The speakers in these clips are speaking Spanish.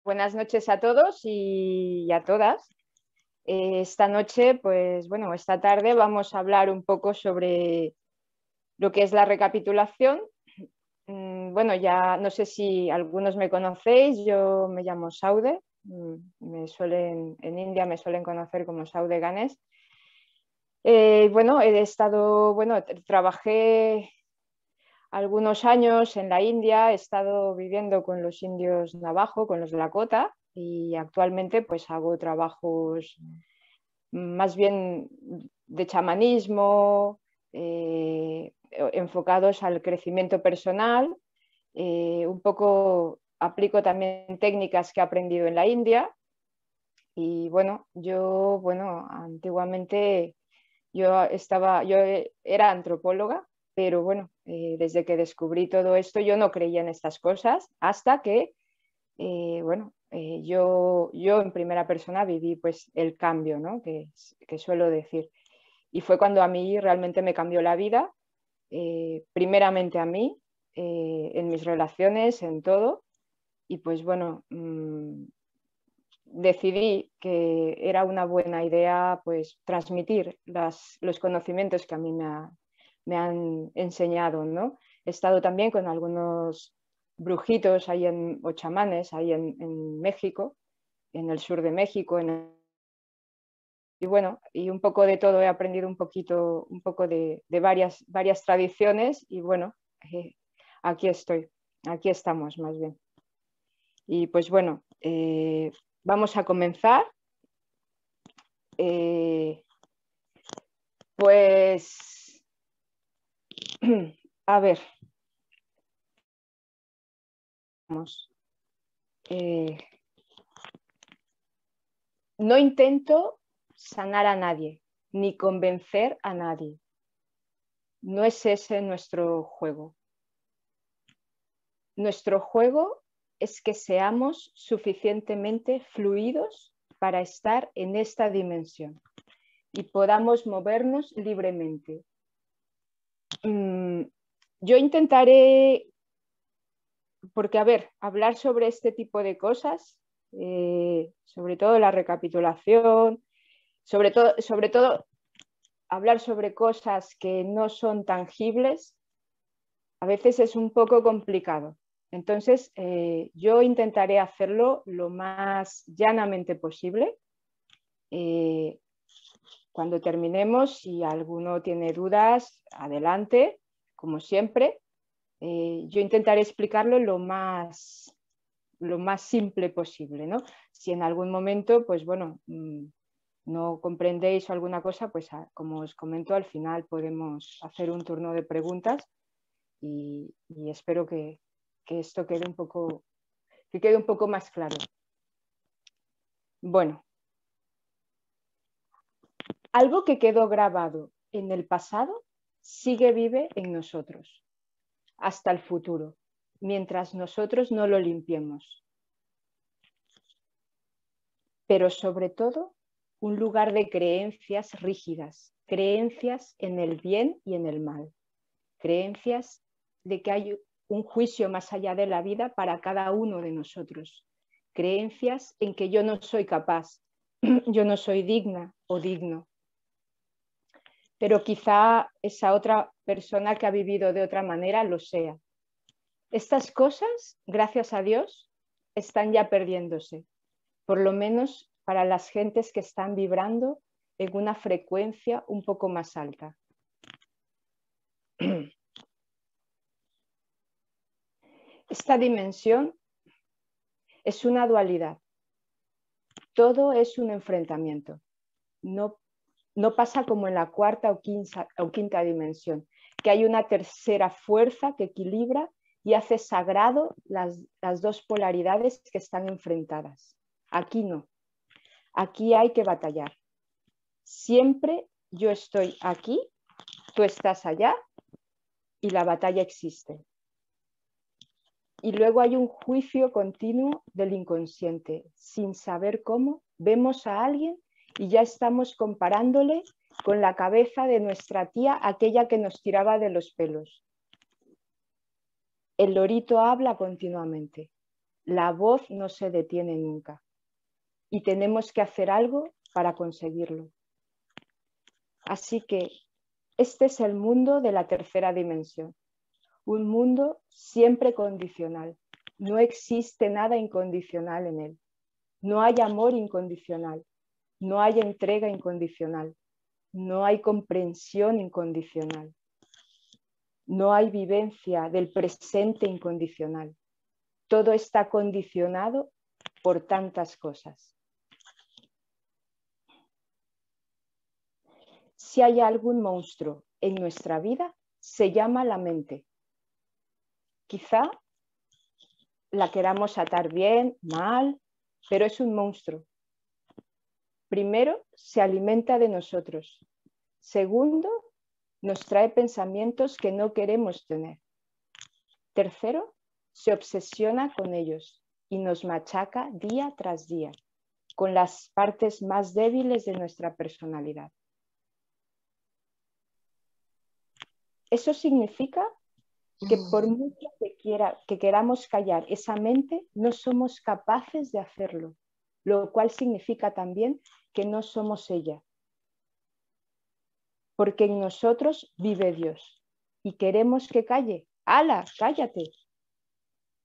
Buenas noches a todos y a todas. Esta noche, pues bueno, esta tarde vamos a hablar un poco sobre lo que es la recapitulación. Bueno, ya no sé si algunos me conocéis, yo me llamo Saude, en India me suelen conocer como Saude Ganesh. Bueno, trabajé algunos años en la India, he estado viviendo con los indios Navajo, con los Lakota, y actualmente pues hago trabajos más bien de chamanismo, enfocados al crecimiento personal. Un poco aplico también técnicas que he aprendido en la India. Y bueno, antiguamente yo era antropóloga, pero bueno, desde que descubrí todo esto yo no creía en estas cosas hasta que, yo en primera persona viví pues el cambio, ¿no? que suelo decir. Y fue cuando a mí realmente me cambió la vida, primeramente a mí, en mis relaciones, en todo. Y pues bueno, decidí que era una buena idea pues transmitir los conocimientos que a mí me han enseñado, ¿no? He estado también con algunos brujitos o chamanes ahí en México, en el sur de México, y bueno, y un poco de todo he aprendido un poco de varias tradiciones y bueno, aquí estoy, aquí estamos más bien. Y pues bueno, vamos a comenzar. Eh, pues, a ver, vamos. Eh, no intento sanar a nadie, ni convencer a nadie. No es ese nuestro juego. Nuestro juego es que seamos suficientemente fluidos para estar en esta dimensión y podamos movernos libremente. Yo intentaré, porque a ver, hablar sobre este tipo de cosas, sobre todo la recapitulación, sobre todo hablar sobre cosas que no son tangibles, a veces es un poco complicado. Entonces, yo intentaré hacerlo lo más llanamente posible. Cuando terminemos, si alguno tiene dudas, adelante, como siempre. Yo intentaré explicarlo lo más simple posible, ¿no? Si en algún momento, pues bueno, no comprendéis alguna cosa, pues como os comento, al final podemos hacer un turno de preguntas y espero que esto quede un poco más claro. Bueno, algo que quedó grabado en el pasado sigue vive en nosotros hasta el futuro, mientras nosotros no lo limpiemos. Pero sobre todo, un lugar de creencias rígidas, creencias en el bien y en el mal, creencias de que hay un juicio más allá de la vida para cada uno de nosotros, creencias en que yo no soy capaz, yo no soy digna o digno, pero quizá esa otra persona que ha vivido de otra manera lo sea. Estas cosas, gracias a Dios, están ya perdiéndose, por lo menos para las gentes que están vibrando en una frecuencia un poco más alta. Esta dimensión es una dualidad. Todo es un enfrentamiento. No pasa como en la cuarta o quinta dimensión, que hay una tercera fuerza que equilibra y hace sagrado las dos polaridades que están enfrentadas. Aquí no. Aquí hay que batallar. Siempre yo estoy aquí, tú estás allá y la batalla existe. Y luego hay un juicio continuo del inconsciente. Sin saber cómo, vemos a alguien y ya estamos comparándole con la cabeza de nuestra tía, aquella que nos tiraba de los pelos. El lorito habla continuamente. La voz no se detiene nunca y tenemos que hacer algo para conseguirlo. Así que este es el mundo de la tercera dimensión, un mundo siempre condicional. No existe nada incondicional en él. No hay amor incondicional, no hay entrega incondicional, no hay comprensión incondicional, no hay vivencia del presente incondicional. Todo está condicionado por tantas cosas. Si hay algún monstruo en nuestra vida, se llama la mente. Quizá la queramos atar bien, mal, pero es un monstruo. Primero, se alimenta de nosotros. Segundo, nos trae pensamientos que no queremos tener. Tercero, se obsesiona con ellos y nos machaca día tras día, con las partes más débiles de nuestra personalidad. Eso significa que por mucho que queramos callar esa mente, no somos capaces de hacerlo, lo cual significa también que no somos ella. Porque en nosotros vive Dios y queremos que calle. ¡Hala, cállate!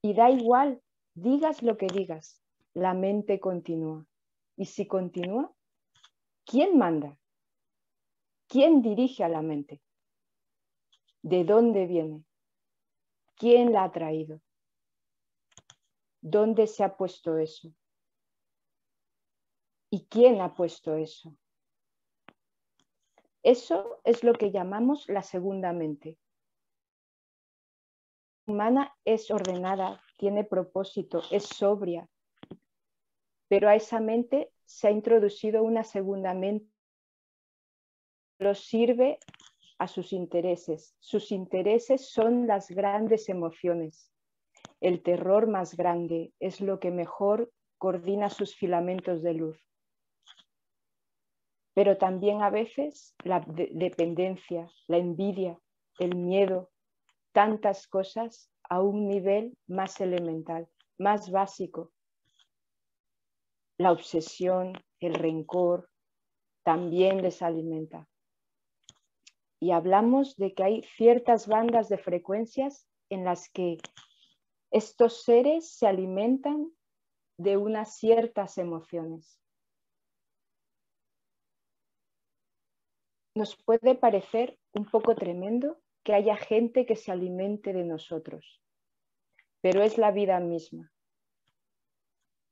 Y da igual, digas lo que digas, la mente continúa. Y si continúa, ¿quién manda? ¿Quién dirige a la mente? ¿De dónde viene? ¿Quién la ha traído? ¿Dónde se ha puesto eso? ¿Y quién ha puesto eso? Eso es lo que llamamos la segunda mente. La humana es ordenada, tiene propósito, es sobria, pero a esa mente se ha introducido una segunda mente que lo sirve a sus intereses. Sus intereses son las grandes emociones. El terror más grande es lo que mejor coordina sus filamentos de luz. Pero también a veces la dependencia, la envidia, el miedo, tantas cosas a un nivel más elemental, más básico. La obsesión, el rencor, también les alimenta. Y hablamos de que hay ciertas bandas de frecuencias en las que estos seres se alimentan de unas ciertas emociones. Nos puede parecer un poco tremendo que haya gente que se alimente de nosotros, pero es la vida misma.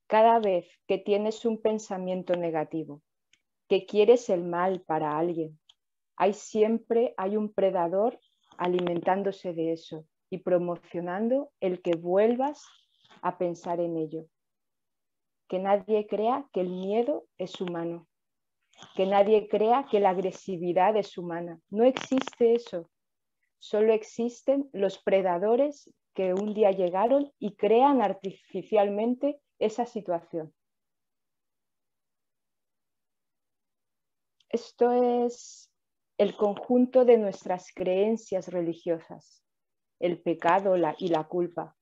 Cada vez que tienes un pensamiento negativo, que quieres el mal para alguien, siempre hay un predador alimentándose de eso y promocionando el que vuelvas a pensar en ello. Que nadie crea que el miedo es humano, que nadie crea que la agresividad es humana. No existe eso. Solo existen los predadores que un día llegaron y crean artificialmente esa situación. Esto es el conjunto de nuestras creencias religiosas, el pecado y la culpa,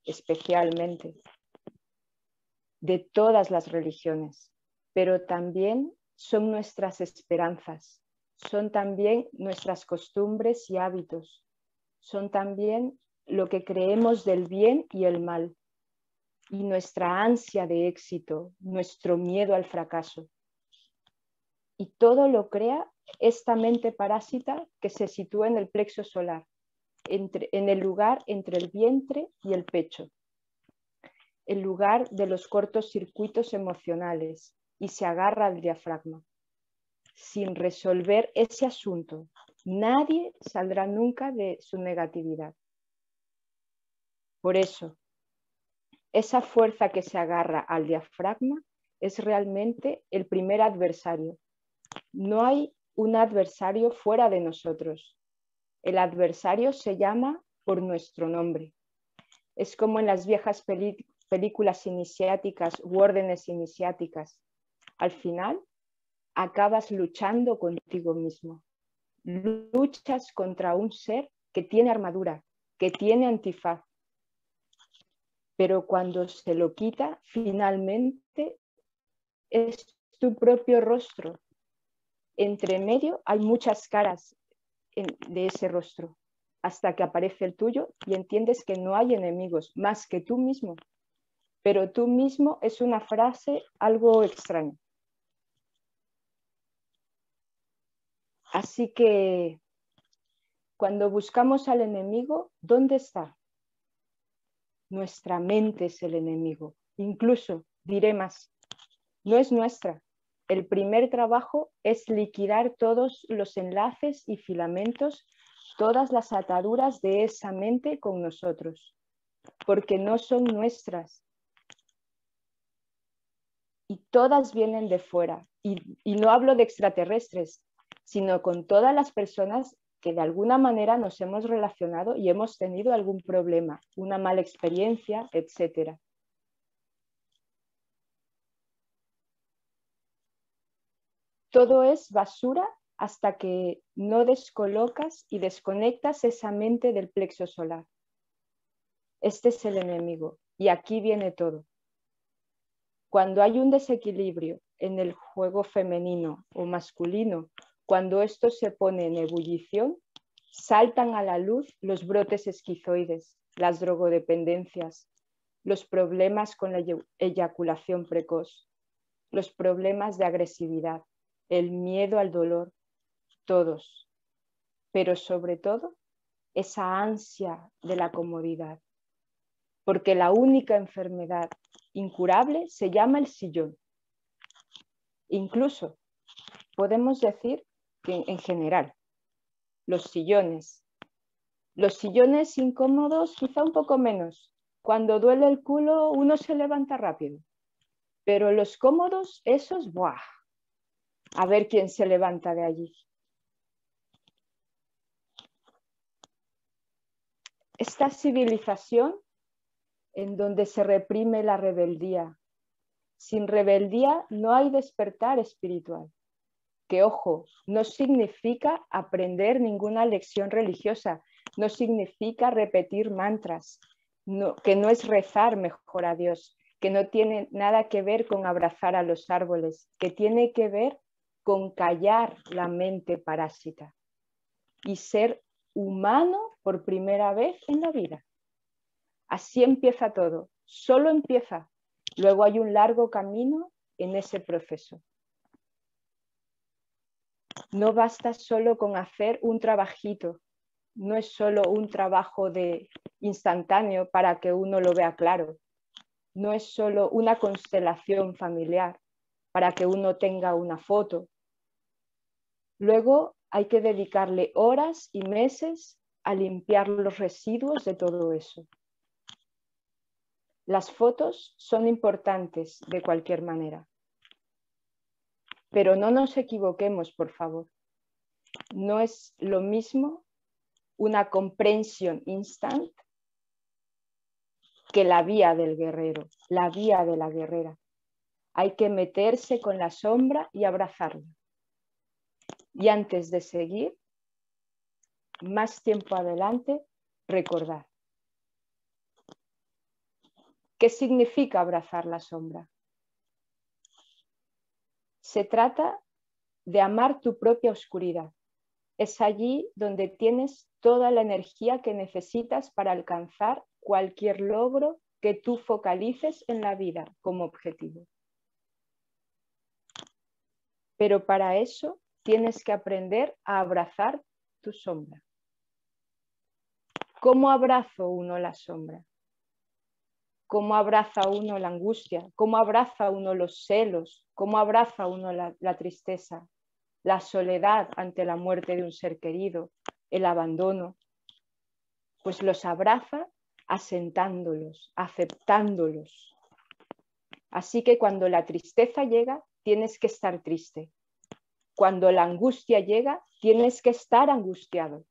especialmente, de todas las religiones, pero también son nuestras esperanzas, son también nuestras costumbres y hábitos, son también lo que creemos del bien y el mal, y nuestra ansia de éxito, nuestro miedo al fracaso. Y todo lo crea esta mente parásita que se sitúa en el plexo solar, en el lugar entre el vientre y el pecho, el lugar de los cortos circuitos emocionales, y se agarra al diafragma. Sin resolver ese asunto, nadie saldrá nunca de su negatividad. Por eso, esa fuerza que se agarra al diafragma es realmente el primer adversario. No hay un adversario fuera de nosotros. El adversario se llama por nuestro nombre. Es como en las viejas películas iniciáticas u órdenes iniciáticas. Al final, acabas luchando contigo mismo. Luchas contra un ser que tiene armadura, que tiene antifaz. pero cuando se lo quita, finalmente es tu propio rostro. Entre medio hay muchas caras de ese rostro, hasta que aparece el tuyo y entiendes que no hay enemigos más que tú mismo. Pero tú mismo es una frase algo extraña. Así que cuando buscamos al enemigo, ¿dónde está? Nuestra mente es el enemigo. Incluso, diré más, no es nuestra. El primer trabajo es liquidar todos los enlaces y filamentos, todas las ataduras de esa mente con nosotros, porque no son nuestras. Y todas vienen de fuera. Y no hablo de extraterrestres, sino con todas las personas que de alguna manera nos hemos relacionado y hemos tenido algún problema, una mala experiencia, etc. Todo es basura hasta que no descolocas y desconectas esa mente del plexo solar. Este es el enemigo y aquí viene todo. Cuando hay un desequilibrio en el juego femenino o masculino, cuando esto se pone en ebullición, saltan a la luz los brotes esquizoides, las drogodependencias, los problemas con la eyaculación precoz, los problemas de agresividad, el miedo al dolor, todos, pero sobre todo esa ansia de la comodidad, porque la única enfermedad incurable se llama el sillón. Incluso podemos decir que en general los sillones incómodos quizá un poco menos. Cuando duele el culo uno se levanta rápido, pero los cómodos, esos, ¡buah! A ver quién se levanta de allí. Esta civilización en donde se reprime la rebeldía. Sin rebeldía no hay despertar espiritual. Que, ojo, no significa aprender ninguna lección religiosa, no significa repetir mantras, que no es rezar mejor a Dios, que no tiene nada que ver con abrazar a los árboles, que tiene que ver con callar la mente parásita y ser humano por primera vez en la vida. Así empieza todo, solo empieza. Luego hay un largo camino en ese proceso. No basta solo con hacer un trabajito, no es solo un trabajo instantáneo para que uno lo vea claro, no es solo una constelación familiar para que uno tenga una foto. Luego hay que dedicarle horas y meses a limpiar los residuos de todo eso. Las fotos son importantes de cualquier manera, pero no nos equivoquemos, por favor. No es lo mismo una comprensión instant que la vía del guerrero, la vía de la guerrera. Hay que meterse con la sombra y abrazarla. Y antes de seguir, más tiempo adelante, recordar. ¿Qué significa abrazar la sombra? Se trata de amar tu propia oscuridad. Es allí donde tienes toda la energía que necesitas para alcanzar cualquier logro que tú focalices en la vida como objetivo. Pero para eso tienes que aprender a abrazar tu sombra. ¿Cómo abrazo uno la sombra? ¿Cómo abraza uno la angustia? ¿Cómo abraza uno los celos? ¿Cómo abraza uno la tristeza? La soledad ante la muerte de un ser querido, el abandono. Pues los abraza asentándolos, aceptándolos. Así que cuando la tristeza llega, tienes que estar triste. Cuando la angustia llega, tienes que estar angustiado.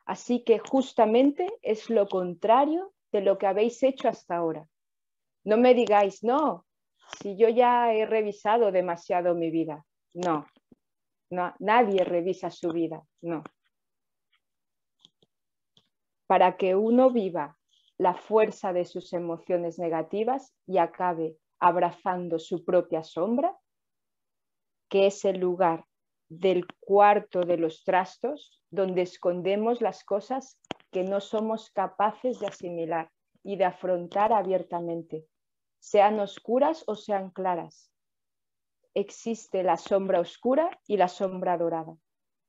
Así que justamente es lo contrario de lo que habéis hecho hasta ahora. No me digáis, no, si yo ya he revisado demasiado mi vida. No, nadie revisa su vida, no. Para que uno viva la fuerza de sus emociones negativas y acabe abrazando su propia sombra, que es el lugar del cuarto de los trastos donde escondemos las cosas que no somos capaces de asimilar y de afrontar abiertamente, sean oscuras o sean claras. Existe la sombra oscura y la sombra dorada.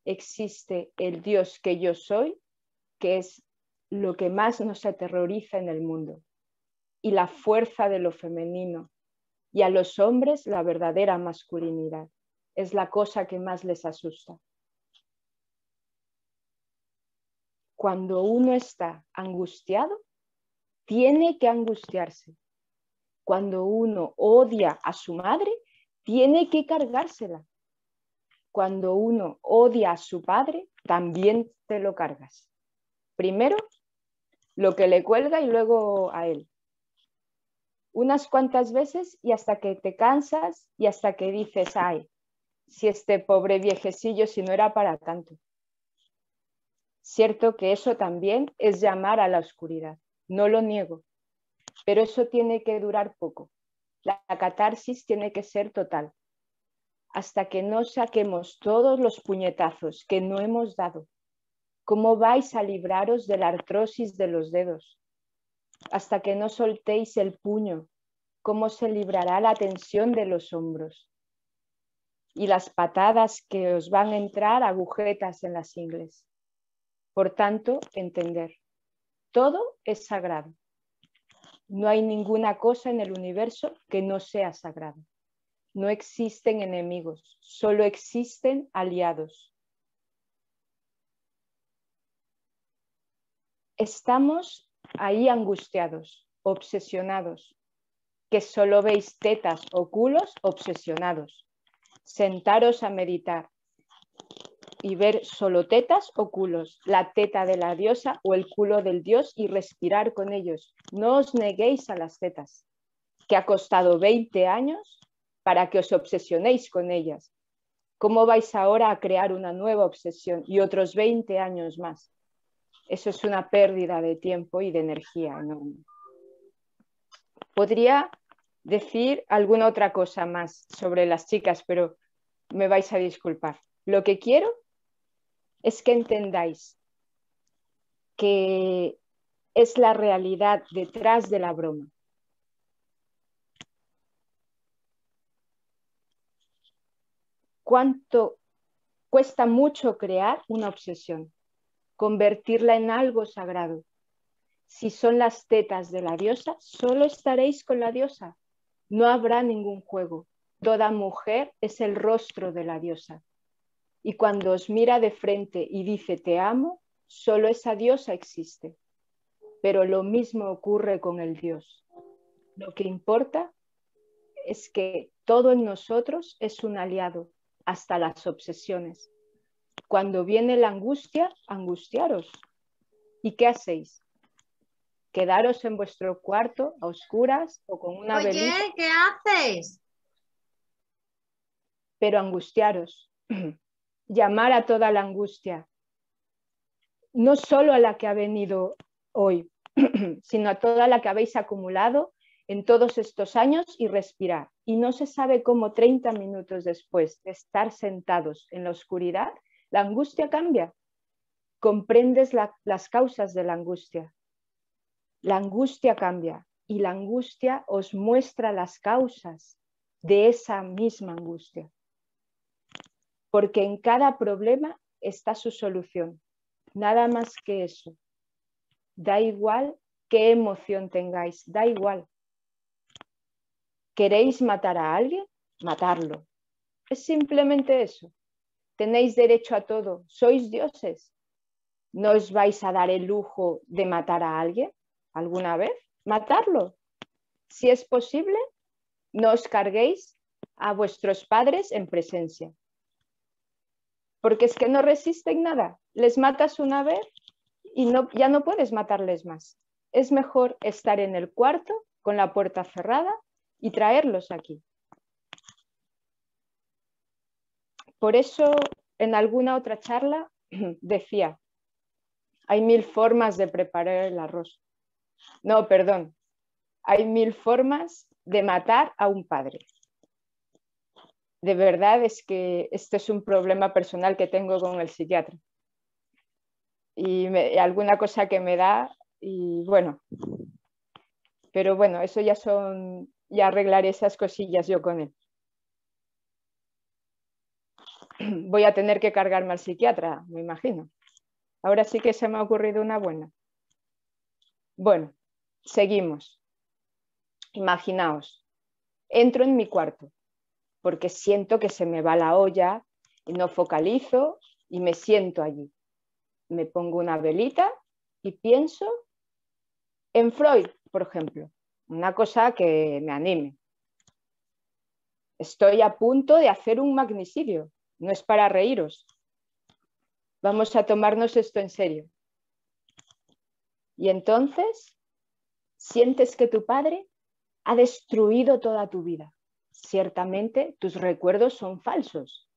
Existe el Dios que yo soy, que es lo que más nos aterroriza en el mundo, y la fuerza de lo femenino, y a los hombres la verdadera masculinidad. Es la cosa que más les asusta. Cuando uno está angustiado, tiene que angustiarse. Cuando uno odia a su madre, tiene que cargársela. Cuando uno odia a su padre, también te lo cargas. Primero lo que le cuelga y luego a él. Unas cuantas veces y hasta que te cansas y hasta que dices, ay, si este pobre viejecillo, si no era para tanto. Cierto que eso también es llamar a la oscuridad, no lo niego, pero eso tiene que durar poco. La catarsis tiene que ser total, hasta que no saquemos todos los puñetazos que no hemos dado. ¿Cómo vais a libraros de la artrosis de los dedos? Hasta que no soltéis el puño, ¿cómo se librará la tensión de los hombros? Y las patadas que os van a entrar agujetas en las ingles. Por tanto, entender, todo es sagrado. No hay ninguna cosa en el universo que no sea sagrado. No existen enemigos, solo existen aliados. Estamos ahí angustiados, obsesionados, que solo veis tetas o culos obsesionados. Sentaros a meditar y ver solo tetas o culos, la teta de la diosa o el culo del dios y respirar con ellos. No os neguéis a las tetas, que ha costado 20 años para que os obsesionéis con ellas. ¿Cómo vais ahora a crear una nueva obsesión y otros 20 años más? Eso es una pérdida de tiempo y de energía enorme. Podría decir alguna otra cosa más sobre las chicas, pero me vais a disculpar. Lo que quiero es que entendáis que es la realidad detrás de la broma. Cuánto cuesta mucho crear una obsesión, convertirla en algo sagrado. Si son las tetas de la diosa, solo estaréis con la diosa. No habrá ningún juego. Toda mujer es el rostro de la diosa. Y cuando os mira de frente y dice te amo, solo esa diosa existe. Pero lo mismo ocurre con el Dios. Lo que importa es que todo en nosotros es un aliado, hasta las obsesiones. Cuando viene la angustia, angustiaros. ¿Y qué hacéis? ¿Quedaros en vuestro cuarto a oscuras o con una velita? Oye, ¿qué haces? Pero angustiaros. Llamar a toda la angustia. No solo a la que ha venido hoy, sino a toda la que habéis acumulado en todos estos años y respirar. Y no se sabe cómo 30 minutos después de estar sentados en la oscuridad, la angustia cambia. Comprendes las causas de la angustia. La angustia cambia y la angustia os muestra las causas de esa misma angustia. Porque en cada problema está su solución. Nada más que eso. Da igual qué emoción tengáis, da igual. ¿Queréis matar a alguien? Matarlo. Es simplemente eso. Tenéis derecho a todo. Sois dioses. ¿No os vais a dar el lujo de matar a alguien alguna vez? Matarlo. Si es posible, no os carguéis a vuestros padres en presencia. Porque es que no resisten nada. Les matas una vez y ya no puedes matarles más. Es mejor estar en el cuarto con la puerta cerrada y traerlos aquí. Por eso, en alguna otra charla decía, hay 1000 formas de preparar el arroz. No, perdón. Hay 1000 formas de matar a un padre. De verdad es que este es un problema personal que tengo con el psiquiatra. Y alguna cosa que me da, y bueno. Pero bueno, eso ya arreglaré esas cosillas yo con él. Voy a tener que cargarme al psiquiatra, me imagino. Ahora sí que se me ha ocurrido una buena. Bueno, seguimos. Imaginaos, entro en mi cuarto porque siento que se me va la olla y no focalizo y me siento allí. Me pongo una velita y pienso en Freud, por ejemplo, una cosa que me anime. Estoy a punto de hacer un magnicidio, no es para reíros. Vamos a tomarnos esto en serio. Y entonces sientes que tu padre ha destruido toda tu vida. Ciertamente tus recuerdos son falsos.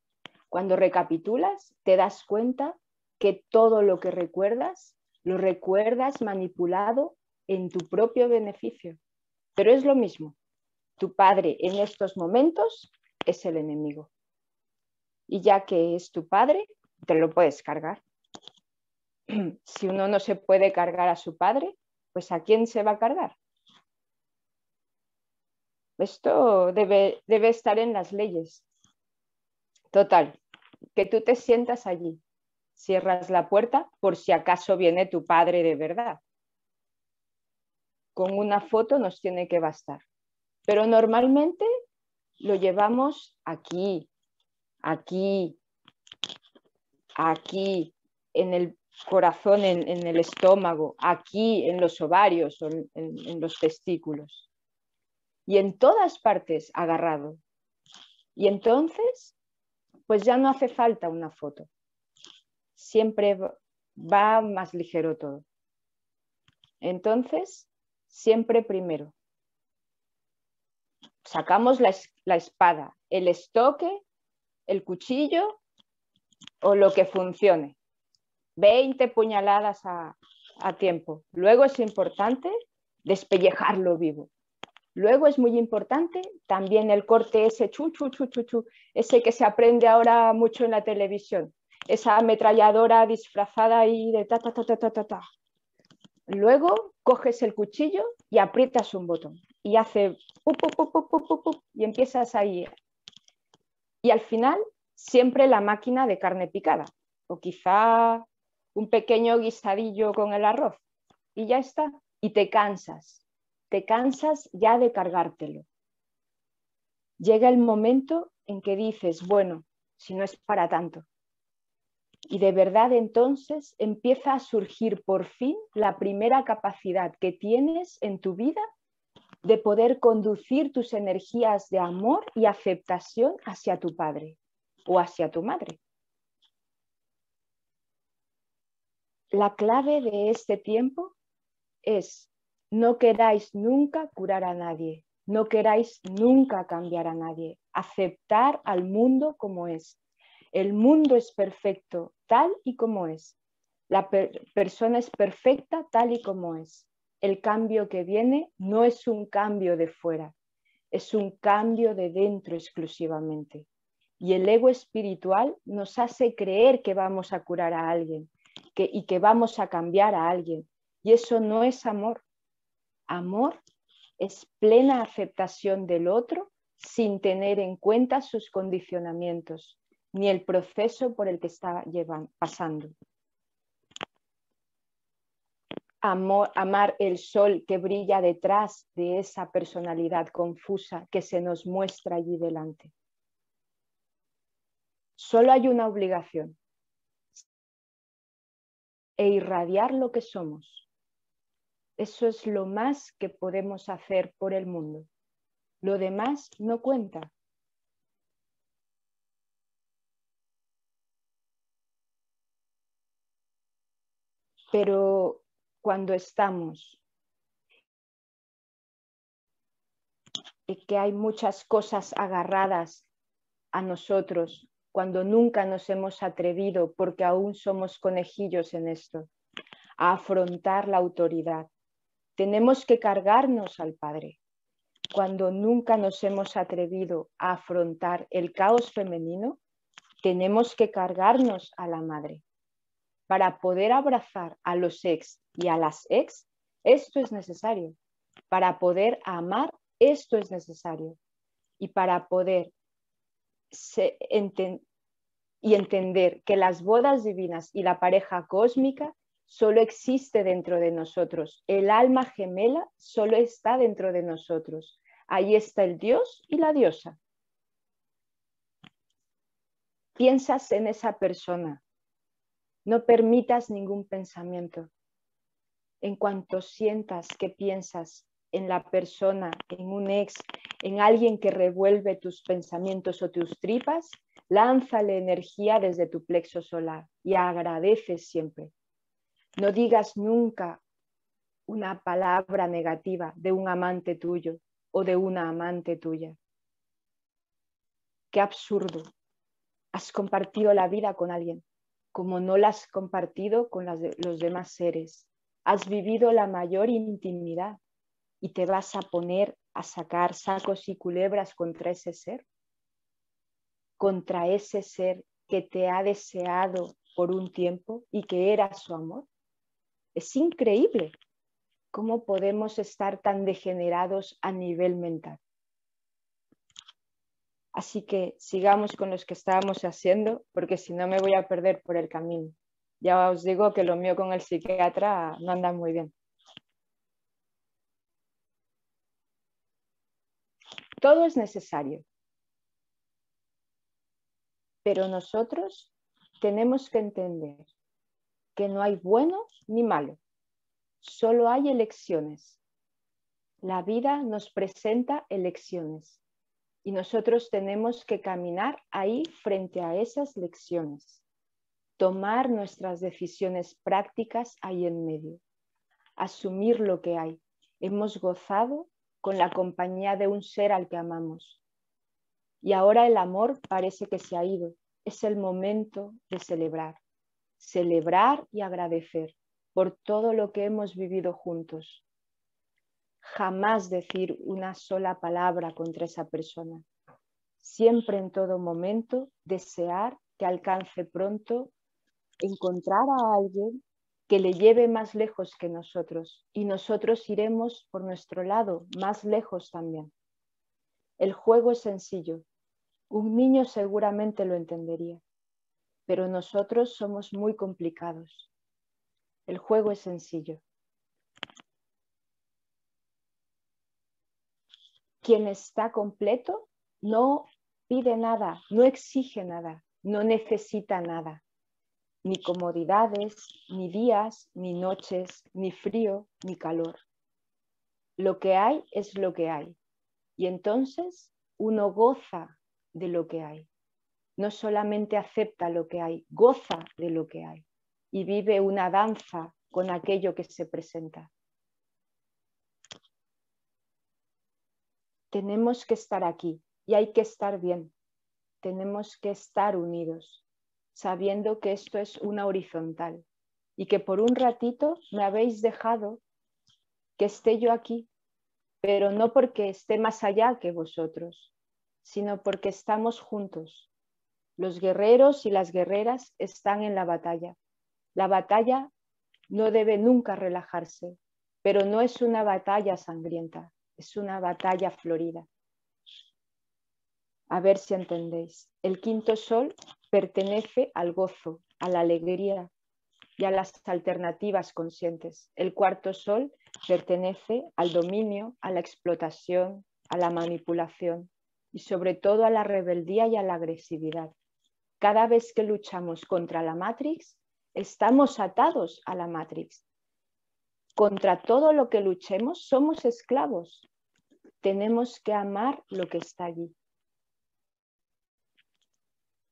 Cuando recapitulas, te das cuenta que todo lo que recuerdas, lo recuerdas manipulado en tu propio beneficio. Pero es lo mismo. Tu padre en estos momentos es el enemigo. Y ya que es tu padre, te lo puedes cargar. Si uno no se puede cargar a su padre, pues ¿a quién se va a cargar? Esto debe estar en las leyes. Total, que tú te sientas allí, cierras la puerta por si acaso viene tu padre de verdad. Con una foto nos tiene que bastar. Pero normalmente lo llevamos aquí, aquí, aquí, en el corazón, en el estómago, aquí, en los ovarios, en los testículos. Y en todas partes agarrado. Y entonces, pues ya no hace falta una foto. Siempre va más ligero todo. Entonces, siempre primero. Sacamos la espada, el estoque, el cuchillo o lo que funcione. 20 puñaladas a tiempo. Luego es importante despellejarlo vivo. Luego es muy importante también el corte ese ese que se aprende ahora mucho en la televisión. Esa ametralladora disfrazada ahí de ta, ta, ta, ta, ta, ta, ta. Luego coges el cuchillo y aprietas un botón y hace pup, pup, pup, pup, pup, pup, y empiezas ahí. Y al final siempre la máquina de carne picada o quizá un pequeño guisadillo con el arroz y ya está. Y te cansas ya de cargártelo. Llega el momento en que dices, bueno, si no es para tanto. Y de verdad entonces empieza a surgir por fin la primera capacidad que tienes en tu vida de poder conducir tus energías de amor y aceptación hacia tu padre o hacia tu madre. La clave de este tiempo es no queráis nunca curar a nadie, no queráis nunca cambiar a nadie, aceptar al mundo como es. El mundo es perfecto tal y como es. La persona es perfecta tal y como es. El cambio que viene no es un cambio de fuera, es un cambio de dentro exclusivamente. Y el ego espiritual nos hace creer que vamos a curar a alguien y que vamos a cambiar a alguien. Y eso no es amor. Amor es plena aceptación del otro sin tener en cuenta sus condicionamientos ni el proceso por el que está pasando. Amar el sol que brilla detrás de esa personalidad confusa que se nos muestra allí delante. Solo hay una obligación: irradiar lo que somos. Eso es lo más que podemos hacer por el mundo. Lo demás no cuenta. Pero cuando estamos y que hay muchas cosas agarradas a nosotros, cuando nunca nos hemos atrevido, porque aún somos conejillos en esto, a afrontar la autoridad, Tenemos que cargarnos al Padre. Cuando nunca nos hemos atrevido a afrontar el caos femenino, tenemos que cargarnos a la Madre. Para poder abrazar a los ex y a las ex, esto es necesario. Para poder amar, esto es necesario. Y para poder entender que las bodas divinas y la pareja cósmica solo existe dentro de nosotros. El alma gemela solo está dentro de nosotros. Ahí está el Dios y la diosa. Piensas en esa persona. No permitas ningún pensamiento. En cuanto sientas que piensas en la persona, en un ex, en alguien que revuelve tus pensamientos o tus tripas, lánzale energía desde tu plexo solar y agradeces siempre. No digas nunca una palabra negativa de un amante tuyo o de una amante tuya. Qué absurdo. Has compartido la vida con alguien, como no la has compartido con los demás seres. Has vivido la mayor intimidad y te vas a poner a sacar sacos y culebras contra ese ser que te ha deseado por un tiempo y que era su amor. Es increíble cómo podemos estar tan degenerados a nivel mental. Así que sigamos con los que estábamos haciendo, porque si no me voy a perder por el camino. Ya os digo que lo mío con el psiquiatra no anda muy bien. Todo es necesario. Pero nosotros tenemos que entender que no hay bueno ni malo. Solo hay elecciones. La vida nos presenta elecciones. Y nosotros tenemos que caminar ahí frente a esas lecciones. Tomar nuestras decisiones prácticas ahí en medio. Asumir lo que hay. Hemos gozado con la compañía de un ser al que amamos. Y ahora el amor parece que se ha ido. Es el momento de celebrar. Celebrar y agradecer por todo lo que hemos vivido juntos. Jamás decir una sola palabra contra esa persona. Siempre en todo momento desear que alcance pronto encontrar a alguien que le lleve más lejos que nosotros y nosotros iremos por nuestro lado más lejos también. El juego es sencillo. Un niño seguramente lo entendería, pero nosotros somos muy complicados. El juego es sencillo. Quien está completo no pide nada, no exige nada, no necesita nada. Ni comodidades, ni días, ni noches, ni frío, ni calor. Lo que hay es lo que hay. Y entonces uno goza de lo que hay. No solamente acepta lo que hay, goza de lo que hay. Y vive una danza con aquello que se presenta. Tenemos que estar aquí y hay que estar bien. Tenemos que estar unidos, sabiendo que esto es una horizontal y que por un ratito me habéis dejado que esté yo aquí, pero no porque esté más allá que vosotros, sino porque estamos juntos. Los guerreros y las guerreras están en la batalla. La batalla no debe nunca relajarse, pero no es una batalla sangrienta, es una batalla florida. A ver si entendéis. El quinto sol pertenece al gozo, a la alegría y a las alternativas conscientes. El cuarto sol pertenece al dominio, a la explotación, a la manipulación y sobre todo a la rebeldía y a la agresividad. Cada vez que luchamos contra la Matrix, estamos atados a la Matrix. Contra todo lo que luchemos, somos esclavos. Tenemos que amar lo que está allí.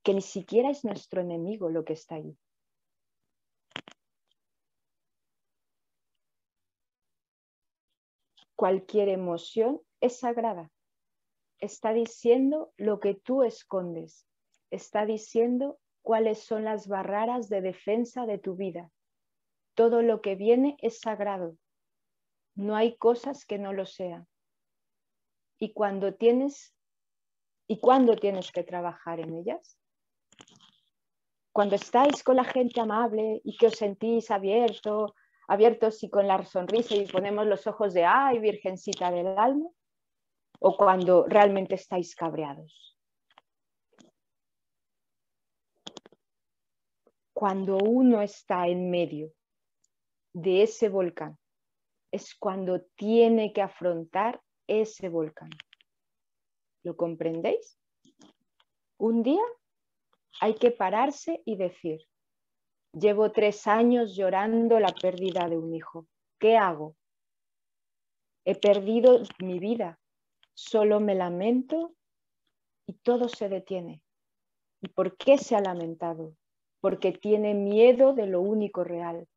Que ni siquiera es nuestro enemigo lo que está allí. Cualquier emoción es sagrada. Está diciendo lo que tú escondes. Está diciendo cuáles son las barreras de defensa de tu vida. Todo lo que viene es sagrado. No hay cosas que no lo sean. ¿Y cuándo tienes que trabajar en ellas? Cuando estáis con la gente amable y que os sentís abiertos y con la sonrisa y ponemos los ojos de ¡ay, virgencita del alma! ¿O cuando realmente estáis cabreados? Cuando uno está en medio de ese volcán, es cuando tiene que afrontar ese volcán. ¿Lo comprendéis? Un día hay que pararse y decir: llevo 3 años llorando la pérdida de un hijo. ¿Qué hago? He perdido mi vida. Solo me lamento y todo se detiene. ¿Y por qué se ha lamentado? Porque tiene miedo de lo único real.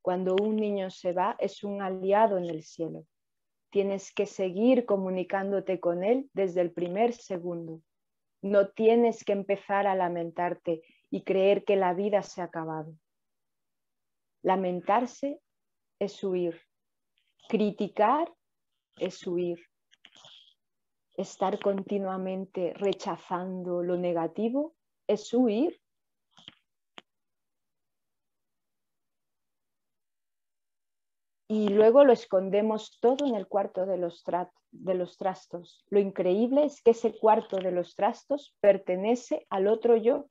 Cuando un niño se va, es un aliado en el cielo. Tienes que seguir comunicándote con él desde el primer segundo. No tienes que empezar a lamentarte y creer que la vida se ha acabado. Lamentarse es huir. Criticar es huir. Estar continuamente rechazando lo negativo es huir. Y luego lo escondemos todo en el cuarto de los trastos. Lo increíble es que ese cuarto de los trastos pertenece al otro yo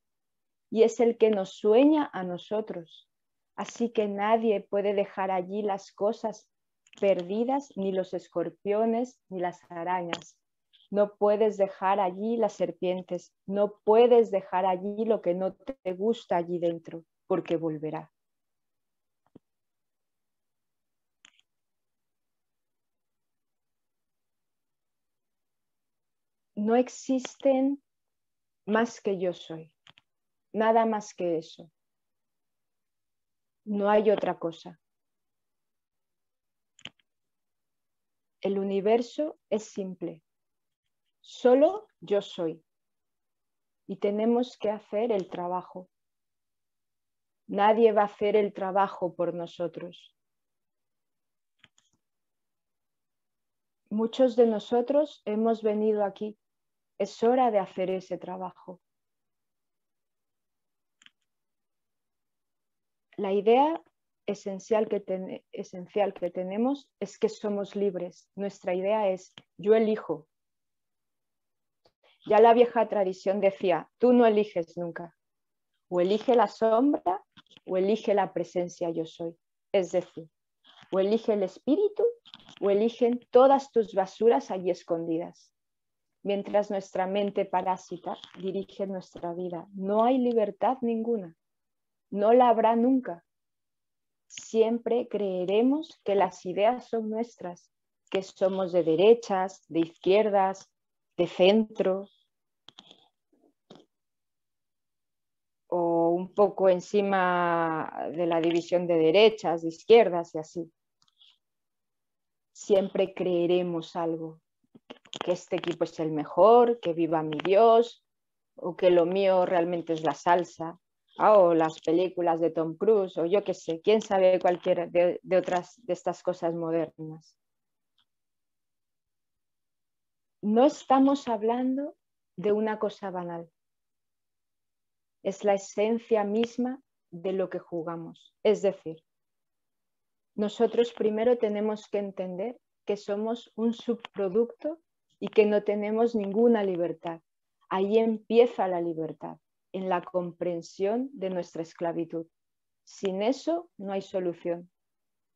y es el que nos sueña a nosotros. Así que nadie puede dejar allí las cosas perdidas, ni los escorpiones, ni las arañas. No puedes dejar allí las serpientes, no puedes dejar allí lo que no te gusta allí dentro, porque volverá. No existen más que yo soy, nada más que eso. No hay otra cosa. El universo es simple. Solo yo soy. Y tenemos que hacer el trabajo. Nadie va a hacer el trabajo por nosotros. Muchos de nosotros hemos venido aquí. Es hora de hacer ese trabajo. La idea esencial que tenemos es que somos libres. Nuestra idea es: yo elijo. Ya la vieja tradición decía: tú no eliges nunca. O elige la sombra o elige la presencia yo soy. Es decir, o elige el espíritu o eligen todas tus basuras allí escondidas. Mientras nuestra mente parásita dirige nuestra vida, no hay libertad ninguna. No la habrá nunca. Siempre creeremos que las ideas son nuestras, que somos de derechas, de izquierdas, de centro, o un poco encima de la división de derechas, de izquierdas y así. Siempre creeremos algo, que este equipo es el mejor, que viva mi Dios, o que lo mío realmente es la salsa, o las películas de Tom Cruise, o yo qué sé, quién sabe cualquiera de otras de estas cosas modernas. No estamos hablando de una cosa banal. Es la esencia misma de lo que jugamos. Es decir, nosotros primero tenemos que entender que somos un subproducto y que no tenemos ninguna libertad. Ahí empieza la libertad, en la comprensión de nuestra esclavitud. Sin eso no hay solución.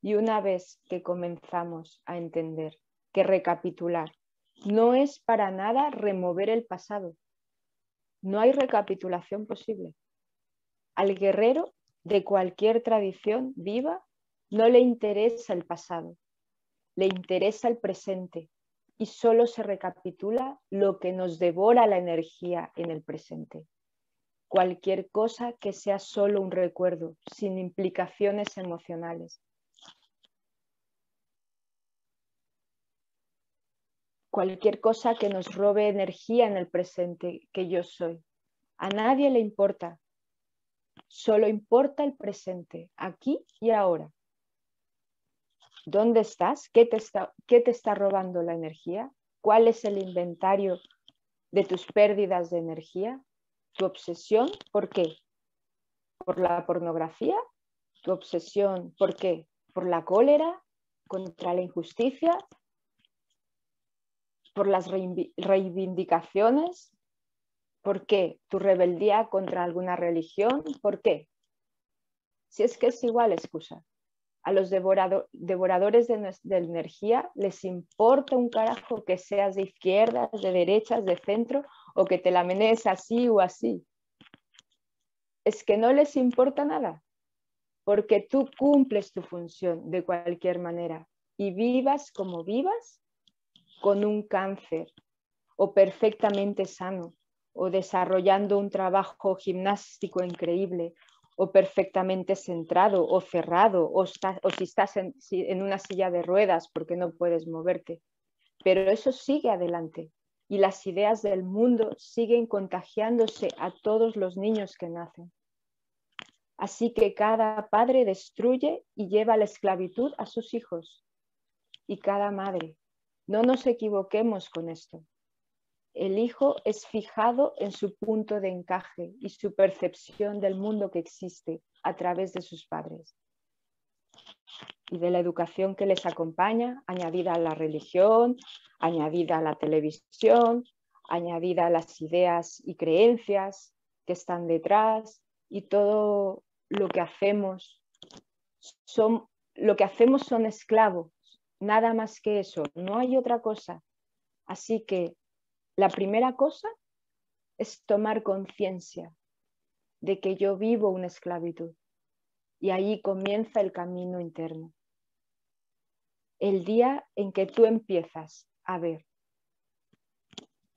Y una vez que comenzamos a entender que recapitular no es para nada remover el pasado, no hay recapitulación posible. Al guerrero de cualquier tradición viva no le interesa el pasado, le interesa el presente y solo se recapitula lo que nos devora la energía en el presente. Cualquier cosa que sea solo un recuerdo, sin implicaciones emocionales. Cualquier cosa que nos robe energía en el presente, que yo soy. A nadie le importa. Solo importa el presente, aquí y ahora. ¿Dónde estás? ¿Qué te está robando la energía? ¿Cuál es el inventario de tus pérdidas de energía? ¿Tu obsesión? ¿Por qué? ¿Por la pornografía? ¿Tu obsesión? ¿Por qué? ¿Por la cólera? ¿Contra la injusticia? ¿Por las reivindicaciones? ¿Por qué? ¿Tu rebeldía contra alguna religión? ¿Por qué? Si es que es igual excusa. A los devoradores de energía les importa un carajo que seas de izquierdas, de derechas, de centro o que te la menees así o así. Es que no les importa nada, porque tú cumples tu función de cualquier manera y vivas como vivas, con un cáncer o perfectamente sano o desarrollando un trabajo gimnástico increíble o perfectamente centrado o cerrado o si estás en una silla de ruedas porque no puedes moverte. Pero eso sigue adelante y las ideas del mundo siguen contagiándose a todos los niños que nacen. Así que cada padre destruye y lleva la esclavitud a sus hijos. Y cada madre. No nos equivoquemos con esto. El hijo es fijado en su punto de encaje y su percepción del mundo que existe a través de sus padres y de la educación que les acompaña, añadida a la religión, añadida a la televisión, añadida a las ideas y creencias que están detrás y todo lo que hacemos son esclavos, nada más que eso, no hay otra cosa. Así que la primera cosa es tomar conciencia de que yo vivo una esclavitud y ahí comienza el camino interno. El día en que tú empiezas a ver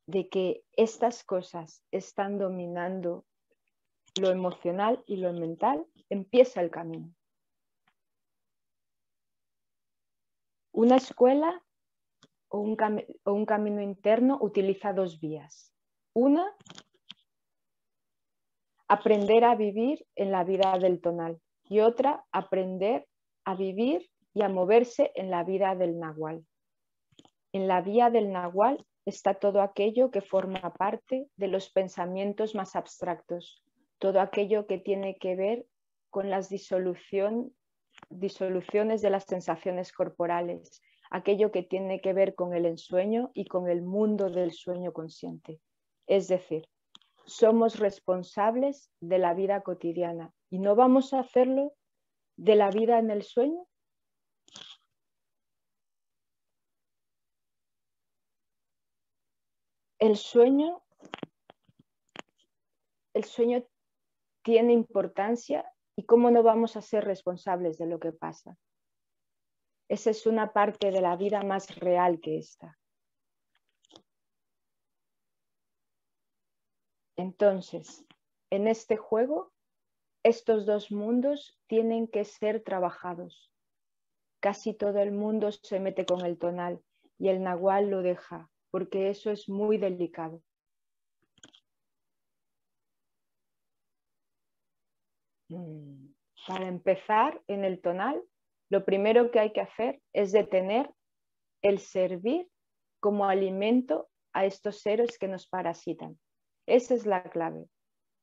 de que estas cosas están dominando lo emocional y lo mental, empieza el camino. Una escuela o un camino interno utiliza dos vías. Una, aprender a vivir en la vida del tonal y otra, aprender a vivir y a moverse en la vida del nahual. En la vía del nahual está todo aquello que forma parte de los pensamientos más abstractos, todo aquello que tiene que ver con las disoluciones de las sensaciones corporales, aquello que tiene que ver con el ensueño y con el mundo del sueño consciente. Es decir, somos responsables de la vida cotidiana y no vamos a hacerlo de la vida en el sueño. El sueño tiene importancia y cómo no vamos a ser responsables de lo que pasa. Esa es una parte de la vida más real que esta. Entonces, en este juego, estos dos mundos tienen que ser trabajados. Casi todo el mundo se mete con el tonal y el nahual lo deja, porque eso es muy delicado. Para empezar, en el tonal, lo primero que hay que hacer es detener el servir como alimento a estos seres que nos parasitan. Esa es la clave.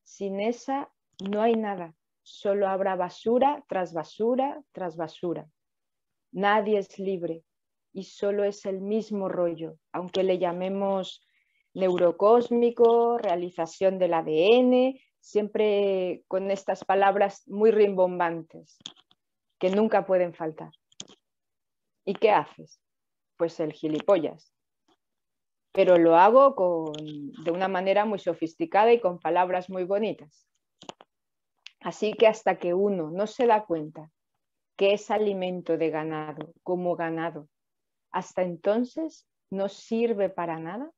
Sin esa no hay nada. Solo habrá basura tras basura tras basura. Nadie es libre y solo es el mismo rollo, aunque le llamemos neurocósmico, realización del ADN, siempre con estas palabras muy rimbombantes que nunca pueden faltar. ¿Y qué haces? Pues el gilipollas. Pero lo hago de una manera muy sofisticada y con palabras muy bonitas. Así que hasta que uno no se da cuenta que es alimento de ganado, como ganado, hasta entonces no sirve para nada,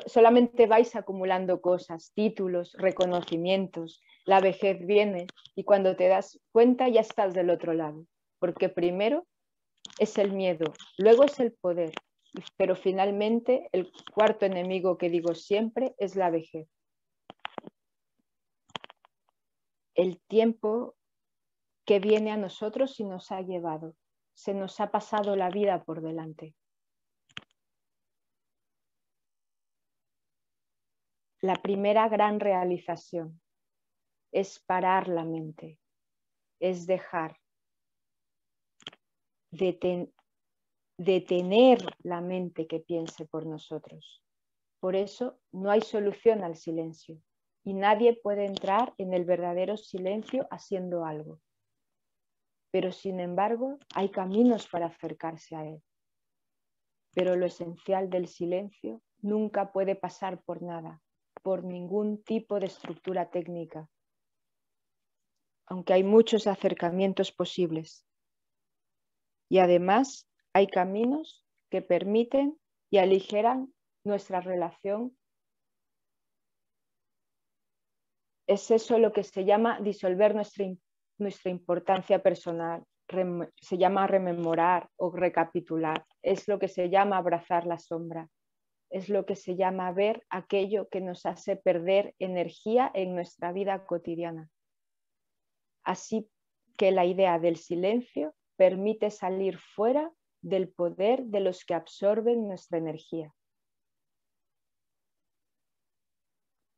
solamente vais acumulando cosas, títulos, reconocimientos, la vejez viene y cuando te das cuenta ya estás del otro lado, porque primero es el miedo, luego es el poder, pero finalmente el cuarto enemigo que digo siempre es la vejez. El tiempo que viene a nosotros y nos ha llevado. Se nos ha pasado la vida por delante. La primera gran realización es parar la mente, es dejar, detener la mente que piense por nosotros. Por eso no hay solución al silencio y nadie puede entrar en el verdadero silencio haciendo algo. Pero sin embargo hay caminos para acercarse a él. Pero lo esencial del silencio nunca puede pasar por nada, por ningún tipo de estructura técnica, aunque hay muchos acercamientos posibles. Y además hay caminos que permiten y aligeran nuestra relación. Es eso lo que se llama disolver nuestra importancia personal, se llama rememorar o recapitular, es lo que se llama abrazar la sombra, es lo que se llama ver aquello que nos hace perder energía en nuestra vida cotidiana. Así que la idea del silencio permite salir fuera del poder de los que absorben nuestra energía.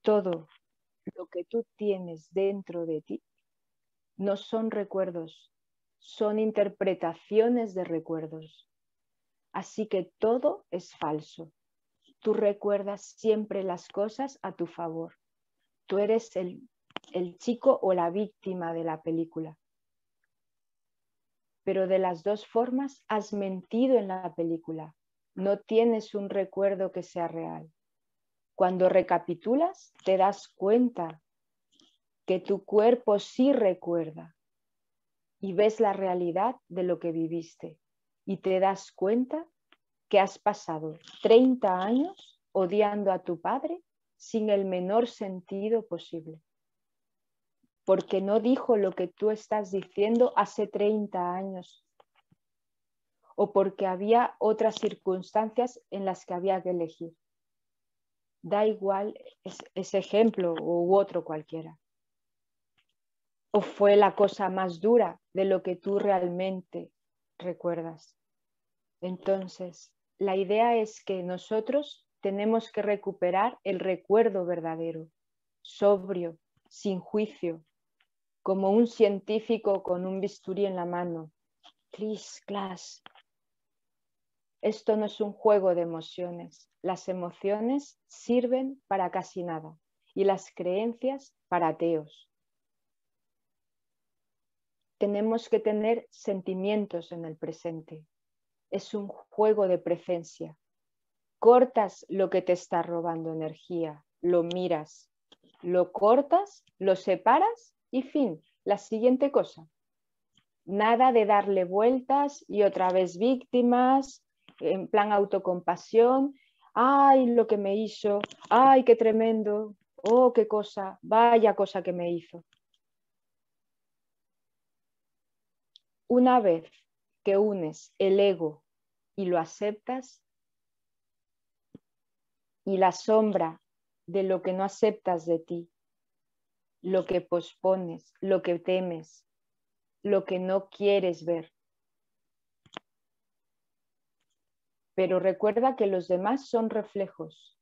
Todo lo que tú tienes dentro de ti no son recuerdos, son interpretaciones de recuerdos. Así que todo es falso. Tú recuerdas siempre las cosas a tu favor. Tú eres el chico o la víctima de la película. Pero de las dos formas has mentido en la película. No tienes un recuerdo que sea real. Cuando recapitulas, te das cuenta que tu cuerpo sí recuerda y ves la realidad de lo que viviste y te das cuenta que has pasado 30 años odiando a tu padre sin el menor sentido posible. Porque no dijo lo que tú estás diciendo hace 30 años. O porque había otras circunstancias en las que había que elegir. Da igual ese ejemplo u otro cualquiera. O fue la cosa más dura de lo que tú realmente recuerdas. Entonces, la idea es que nosotros tenemos que recuperar el recuerdo verdadero, sobrio, sin juicio, como un científico con un bisturí en la mano. Clis, clas. Esto no es un juego de emociones. Las emociones sirven para casi nada y las creencias para ateos. Tenemos que tener sentimientos en el presente. Es un juego de presencia. Cortas lo que te está robando energía, lo miras, lo cortas, lo separas y fin, la siguiente cosa. Nada de darle vueltas y otra vez víctimas, en plan autocompasión. Ay, lo que me hizo, ay, qué tremendo, oh, qué cosa, vaya cosa que me hizo. Una vez que unes el ego y lo aceptas, y la sombra de lo que no aceptas de ti, lo que pospones, lo que temes, lo que no quieres ver. Pero recuerda que los demás son reflejos.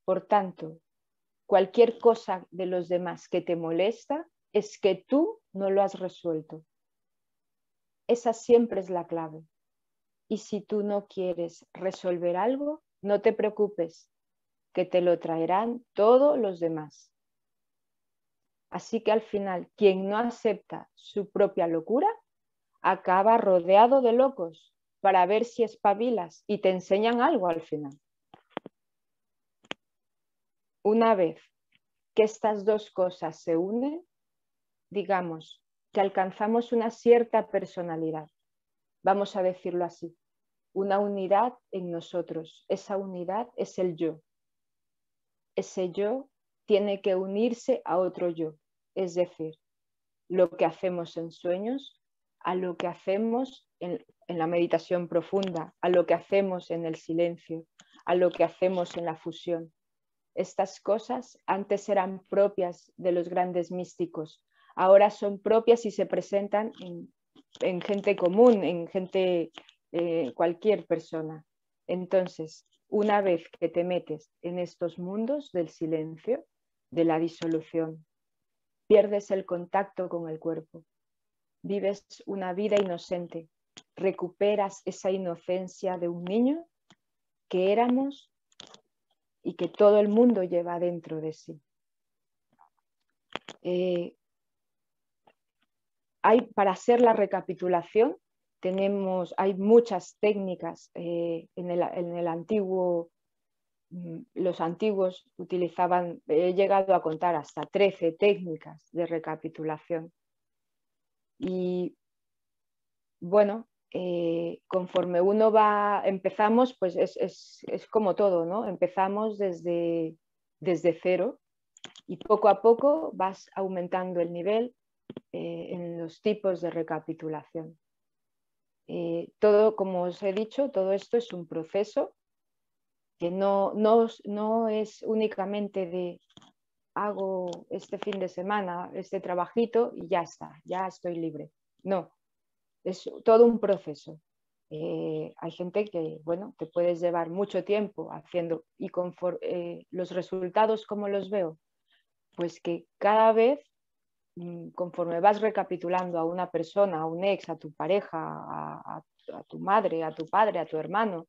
Por tanto, cualquier cosa de los demás que te molesta es que tú no lo has resuelto. Esa siempre es la clave. Y si tú no quieres resolver algo, no te preocupes, que te lo traerán todos los demás. Así que al final, quien no acepta su propia locura, acaba rodeado de locos para ver si espabilas y te enseñan algo al final. Una vez que estas dos cosas se unen, digamos que alcanzamos una cierta personalidad, vamos a decirlo así, una unidad en nosotros. Esa unidad es el yo. Ese yo tiene que unirse a otro yo, es decir, lo que hacemos en sueños a lo que hacemos en la meditación profunda, a lo que hacemos en el silencio, a lo que hacemos en la fusión. Estas cosas antes eran propias de los grandes místicos, ahora son propias y se presentan en gente común, en gente, cualquier persona. Entonces, una vez que te metes en estos mundos del silencio, de la disolución, pierdes el contacto con el cuerpo, vives una vida inocente, recuperas esa inocencia de un niño que éramos y que todo el mundo lleva dentro de sí. Para hacer la recapitulación hay muchas técnicas. En el antiguo, los antiguos utilizaban, he llegado a contar hasta 13 técnicas de recapitulación. Y bueno, conforme uno empezamos, pues es como todo, ¿no? Empezamos desde cero y poco a poco vas aumentando el nivel en los tipos de recapitulación. Todo, como os he dicho, todo esto es un proceso que no es únicamente de hago este fin de semana este trabajito y ya está, ya estoy libre. No, es todo un proceso. Hay gente que, bueno, te puedes llevar mucho tiempo haciendo y los resultados, ¿cómo los veo? Pues que cada vez, conforme vas recapitulando a una persona, a un ex, a tu pareja, a tu madre, a tu padre, a tu hermano,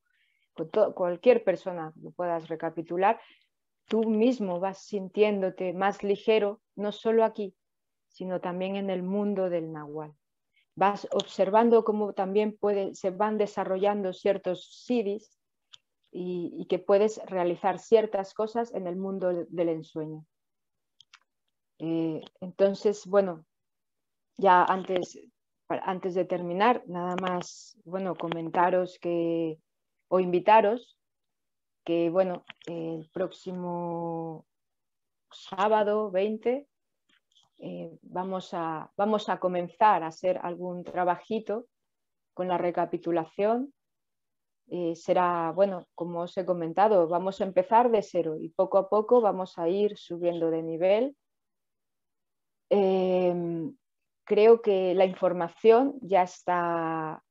cualquier persona que puedas recapitular, tú mismo vas sintiéndote más ligero, no solo aquí, sino también en el mundo del Nahual. Vas observando cómo también se van desarrollando ciertos siddhis y que puedes realizar ciertas cosas en el mundo del ensueño. Entonces, bueno, ya antes de terminar, nada más, bueno, comentaros o invitaros que, bueno, el próximo sábado 20 vamos a comenzar a hacer algún trabajito con la recapitulación. Será, bueno, como os he comentado, vamos a empezar de cero y poco a poco vamos a ir subiendo de nivel. Creo que la información ya está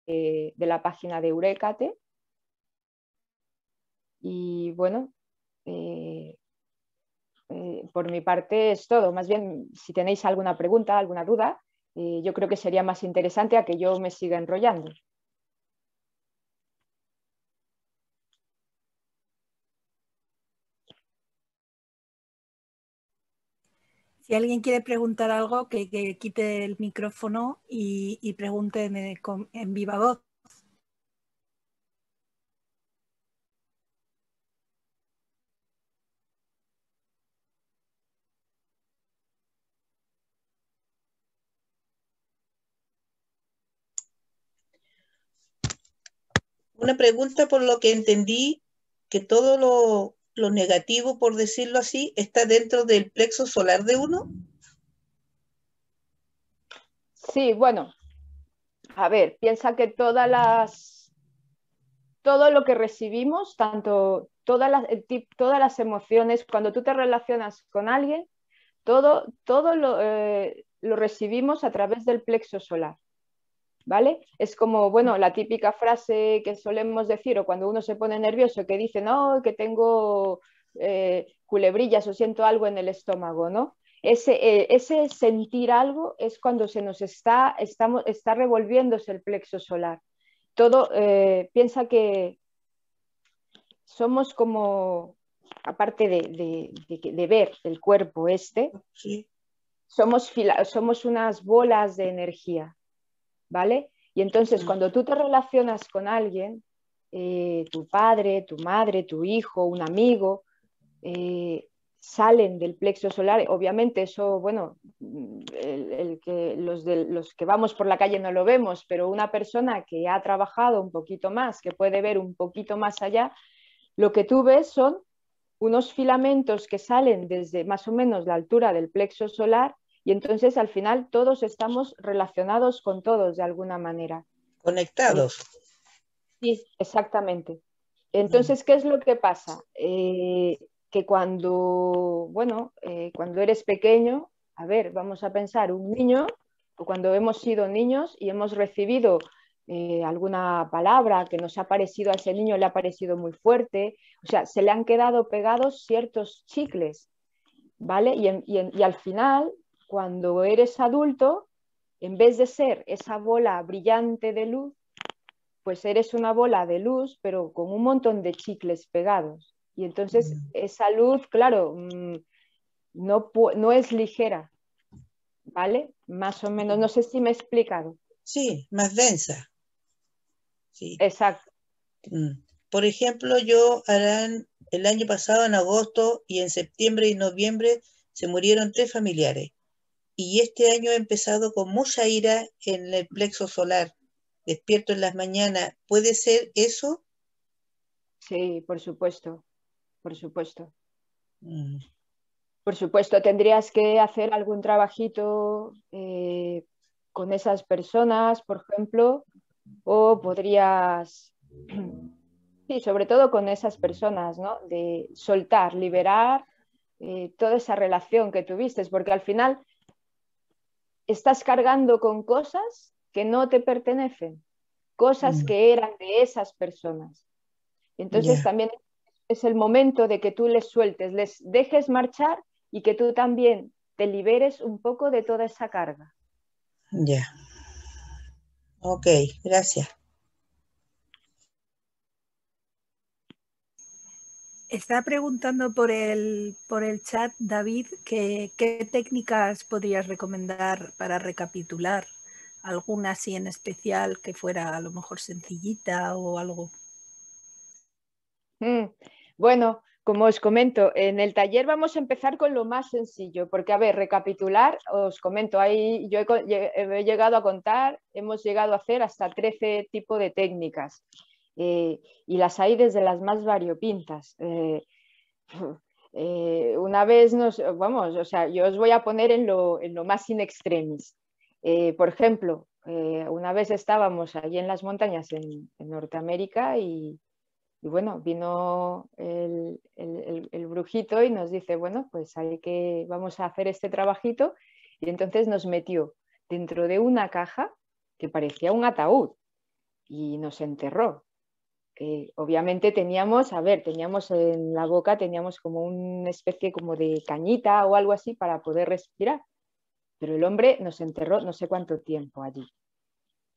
de la página de Eurécate. Y bueno, por mi parte es todo. Más bien, si tenéis alguna pregunta, alguna duda, yo creo que sería más interesante a que yo me siga enrollando. Si alguien quiere preguntar algo, que quite el micrófono y pregunte en viva voz. Una pregunta, por lo que entendí, que todo lo negativo, por decirlo así, está dentro del plexo solar de uno. Sí, bueno, a ver, piensa que todo lo que recibimos, todas las emociones, cuando tú te relacionas con alguien, todo lo recibimos a través del plexo solar. ¿Vale? Es como, bueno, la típica frase que solemos decir, o cuando uno se pone nervioso, que dice, no, que tengo culebrillas o siento algo en el estómago, ¿no? Ese sentir algo es cuando se nos está revolviéndose el plexo solar. Todo, piensa que somos como, aparte de ver el cuerpo Sí. somos unas bolas de energía. ¿Vale? Y entonces cuando tú te relacionas con alguien, tu padre, tu madre, tu hijo, un amigo, salen del plexo solar. Obviamente eso, bueno, los que vamos por la calle no lo vemos, pero una persona que ha trabajado un poquito más, que puede ver un poquito más allá, lo que tú ves son unos filamentos que salen desde más o menos la altura del plexo solar. Y entonces al final todos estamos relacionados con todos de alguna manera. Conectados. Sí, exactamente. Entonces, ¿qué es lo que pasa? que cuando, bueno, cuando eres pequeño, a ver, vamos a pensar, un niño, o cuando hemos sido niños y hemos recibido alguna palabra que nos ha parecido a ese niño, le ha parecido muy fuerte, o sea, se le han quedado pegados ciertos chicles, ¿vale? Y al final, cuando eres adulto, en vez de ser esa bola brillante de luz, pues eres una bola de luz, pero con un montón de chicles pegados. Y entonces esa luz, claro, no es ligera, ¿vale? Más o menos, no sé si me he explicado. Sí, más densa. Sí. Exacto. Por ejemplo, el año pasado, en agosto y en septiembre y noviembre, se murieron 3 familiares. Y este año he empezado con mucha ira en el plexo solar. Despierto en las mañanas. ¿Puede ser eso? Sí, por supuesto, por supuesto. Mm. Por supuesto, tendrías que hacer algún trabajito con esas personas, por ejemplo, o podrías, sí, sobre todo con esas personas, ¿no? De soltar, liberar toda esa relación que tuviste, porque al final estás cargando con cosas que no te pertenecen, cosas que eran de esas personas. Entonces Ya, también es el momento de que tú les sueltes, les dejes marchar y que tú también te liberes un poco de toda esa carga. ya. Ok, gracias. Está preguntando por el chat, David, qué técnicas podrías recomendar para recapitular. ¿Alguna así en especial que fuera a lo mejor sencillita o algo? Bueno, como os comento, en el taller vamos a empezar con lo más sencillo, porque a ver, recapitular, os comento, ahí yo he llegado a contar, hemos llegado a hacer hasta 13 tipos de técnicas y las hay desde las más variopintas. Una vez vamos, o sea, yo os voy a poner en lo más in extremis. Por ejemplo, una vez estábamos allí en las montañas en Norteamérica y bueno, vino el brujito y nos dice, bueno, pues vamos a hacer este trabajito. Y entonces nos metió dentro de una caja que parecía un ataúd y nos enterró. Obviamente teníamos en la boca, teníamos como una especie como de cañita o algo así para poder respirar. Pero el hombre nos enterró no sé cuánto tiempo allí.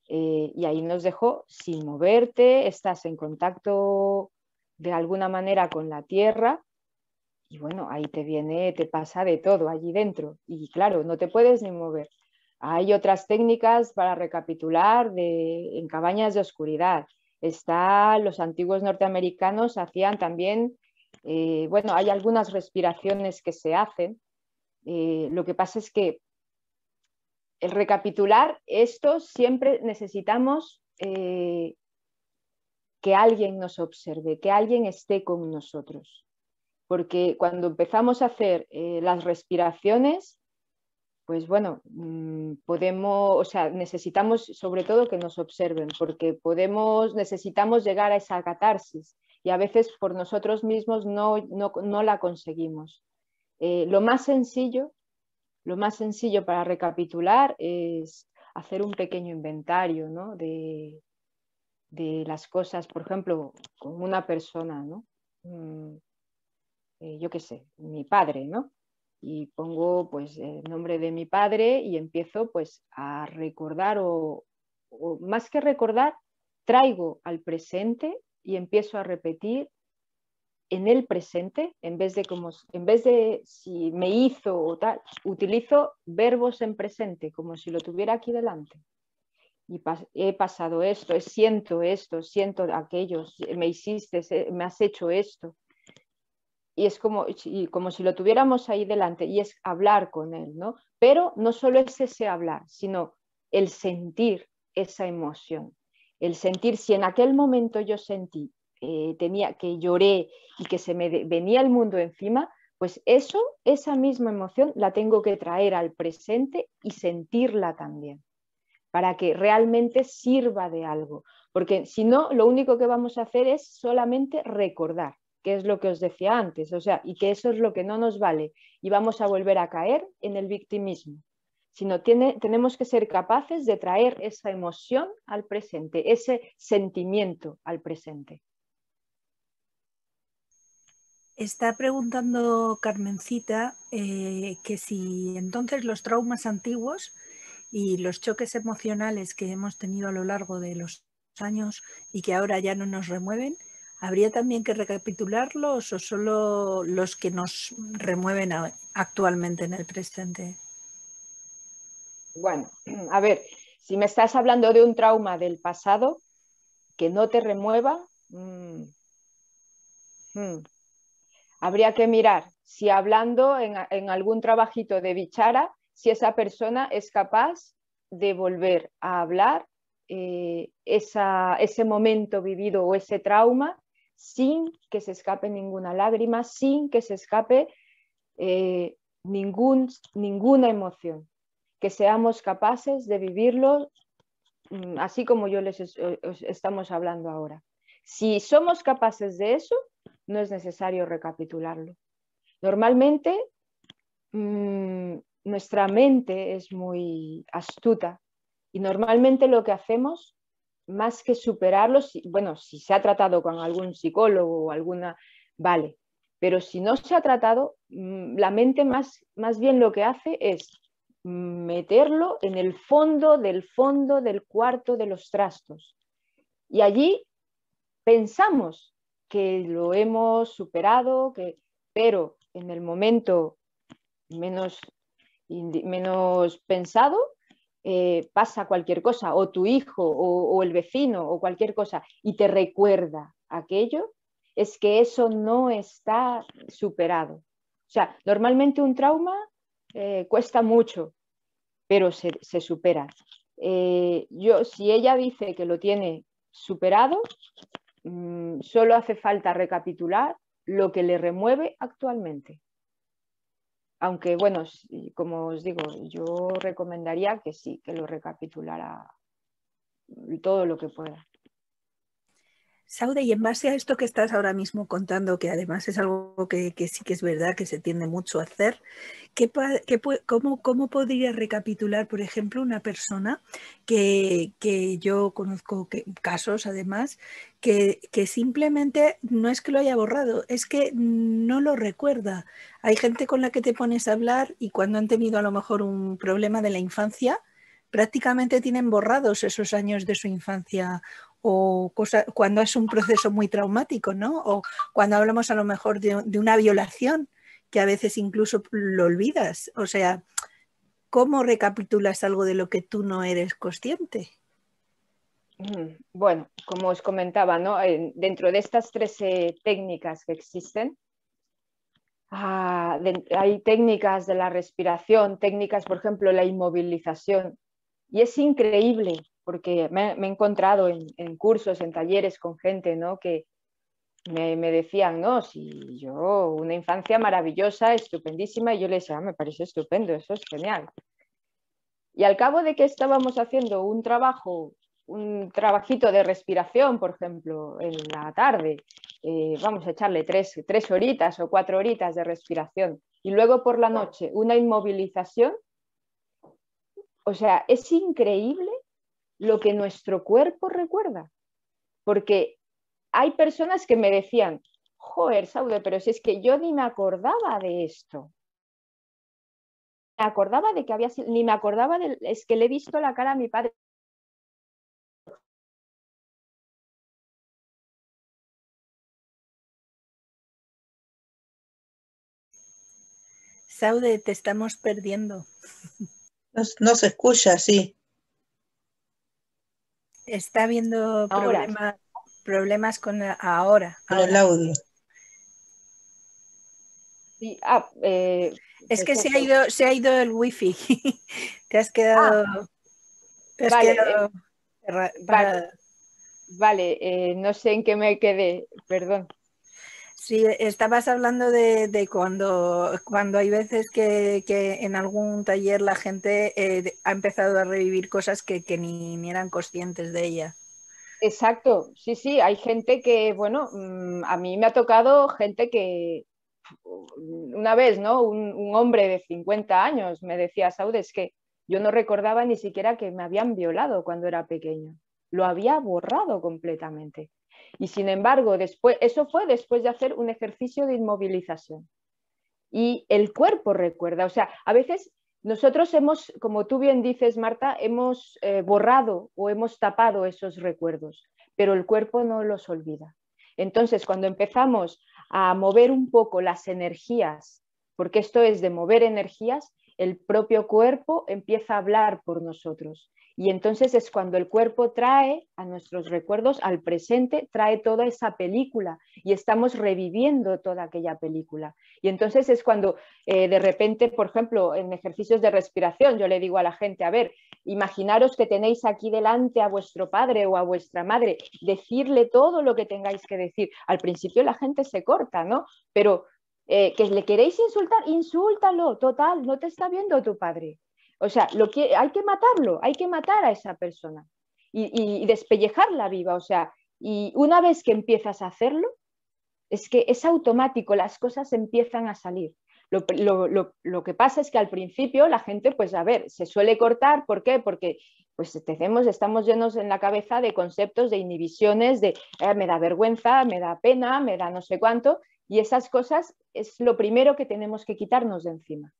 Y ahí nos dejó sin moverte, estás en contacto de alguna manera con la tierra y bueno, ahí te pasa de todo allí dentro y claro, no te puedes ni mover. Hay otras técnicas para recapitular en cabañas de oscuridad. Los antiguos norteamericanos hacían también, bueno, hay algunas respiraciones que se hacen. Lo que pasa es que el recapitular esto siempre necesitamos que alguien nos observe, que alguien esté con nosotros. Porque cuando empezamos a hacer las respiraciones, pues bueno, necesitamos sobre todo que nos observen, porque necesitamos llegar a esa catarsis y a veces por nosotros mismos no la conseguimos. Lo más sencillo para recapitular es hacer un pequeño inventario, ¿no? de las cosas, por ejemplo, con una persona, ¿no? Yo qué sé, mi padre, ¿no? Y pongo pues el nombre de mi padre y empiezo pues a recordar o más que recordar, traigo al presente y empiezo a repetir en el presente, en vez de si me hizo o tal, utilizo verbos en presente, como si lo tuviera aquí delante. Y he pasado esto, siento aquello, me hiciste, me has hecho esto. Y es como si lo tuviéramos ahí delante y es hablar con él, ¿no? Pero no solo es ese hablar, sino el sentir esa emoción. El sentir, si en aquel momento yo sentí, que lloré y que se me venía el mundo encima, pues esa misma emoción la tengo que traer al presente y sentirla también, para que realmente sirva de algo. Porque si no, lo único que vamos a hacer es solamente recordar. que es lo que os decía antes, o sea, y que eso es lo que no nos vale y vamos a volver a caer en el victimismo, sino tenemos que ser capaces de traer esa emoción al presente, ese sentimiento al presente. Está preguntando Carmencita que si entonces los traumas antiguos y los choques emocionales que hemos tenido a lo largo de los años y que ahora ya no nos remueven, ¿habría también que recapitularlos o solo los que nos remueven actualmente en el presente? Bueno, a ver, si me estás hablando de un trauma del pasado que no te remueva, habría que mirar si hablando en algún trabajito de bichara, si esa persona es capaz de volver a hablar ese momento vivido o ese trauma sin que se escape ninguna lágrima, sin que se escape ninguna emoción, que seamos capaces de vivirlo así como yo les estamos hablando ahora. Si somos capaces de eso, no es necesario recapitularlo. Normalmente nuestra mente es muy astuta y normalmente lo que hacemos, más que superarlo, bueno, si se ha tratado con algún psicólogo o alguna, vale, pero si no se ha tratado, la mente más bien lo que hace es meterlo en el fondo del cuarto de los trastos. Y allí pensamos que lo hemos superado, pero en el momento menos pensado pasa cualquier cosa, o tu hijo, o el vecino, o cualquier cosa, y te recuerda aquello, es que eso no está superado. O sea, normalmente un trauma cuesta mucho, pero se supera. Si ella dice que lo tiene superado, solo hace falta recapitular lo que le remueve actualmente. Aunque, bueno, como os digo, yo recomendaría que sí, que lo recapitulara todo lo que pueda. Saude, y en base a esto que estás ahora mismo contando, que además es algo que sí que es verdad que se tiende mucho a hacer, ¿cómo podría recapitular, por ejemplo, una persona que yo conozco casos, además, que simplemente no es que lo haya borrado, es que no lo recuerda? Hay gente con la que te pones a hablar y cuando han tenido a lo mejor un problema de la infancia, prácticamente tienen borrados esos años de su infancia, o cuando es un proceso muy traumático, ¿no? O cuando hablamos a lo mejor de una violación, que a veces incluso lo olvidas. O sea, ¿cómo recapitulas algo de lo que tú no eres consciente? Bueno, como os comentaba, ¿no? Dentro de estas 13 técnicas que existen, hay técnicas de la respiración, técnicas, por ejemplo, la inmovilización. Y es increíble, porque me he encontrado en cursos, en talleres con gente, ¿no? Que me decían, no, si yo, una infancia maravillosa, estupendísima, y yo les decía, me parece estupendo, eso es genial. Y al cabo de que estábamos haciendo un trabajito de respiración, por ejemplo, en la tarde, vamos a echarle 3 horitas o 4 horitas de respiración, y luego por la noche una inmovilización, o sea, es increíble lo que nuestro cuerpo recuerda, porque hay personas que me decían, joder, Saude, pero si es que yo ni me acordaba de esto. Me acordaba de que había sido, ni me acordaba es que le he visto la cara a mi padre. Saude, te estamos perdiendo. No se escucha, sí. Está habiendo problemas con ahora. El audio. Sí, es que se ha ido el wifi. Te has quedado... Vale, no sé en qué me quedé, perdón. Sí, estabas hablando de cuando hay veces que en algún taller la gente ha empezado a revivir cosas que ni eran conscientes de ella. Exacto, sí, sí, hay gente que, bueno, a mí me ha tocado gente que una vez, ¿no? Un hombre de 50 años me decía, Saude, es que yo no recordaba ni siquiera que me habían violado cuando era pequeño. Lo había borrado completamente. Y sin embargo, después, eso fue después de hacer un ejercicio de inmovilización. Y el cuerpo recuerda, o sea, a veces nosotros hemos, como tú bien dices, Marta, hemos borrado o hemos tapado esos recuerdos, pero el cuerpo no los olvida. Entonces, cuando empezamos a mover un poco las energías, porque esto es de mover energías, el propio cuerpo empieza a hablar por nosotros. Y entonces es cuando el cuerpo trae a nuestros recuerdos al presente, trae toda esa película y estamos reviviendo toda aquella película. Y entonces es cuando de repente, por ejemplo, en ejercicios de respiración, yo le digo a la gente, a ver, imaginaros que tenéis aquí delante a vuestro padre o a vuestra madre, decirle todo lo que tengáis que decir. Al principio la gente se corta, ¿no? Pero que le queréis insultar, insúltalo, total, no te está viendo tu padre. O sea, hay que matarlo, hay que matar a esa persona y despellejarla viva. O sea, y una vez que empiezas a hacerlo, es que es automático, las cosas empiezan a salir. Lo que pasa es que al principio la gente, pues a ver, se suele cortar, ¿por qué? Porque pues estamos llenos en la cabeza de conceptos, de inhibiciones, de me da vergüenza, me da pena, me da no sé cuánto, y esas cosas es lo primero que tenemos que quitarnos de encima.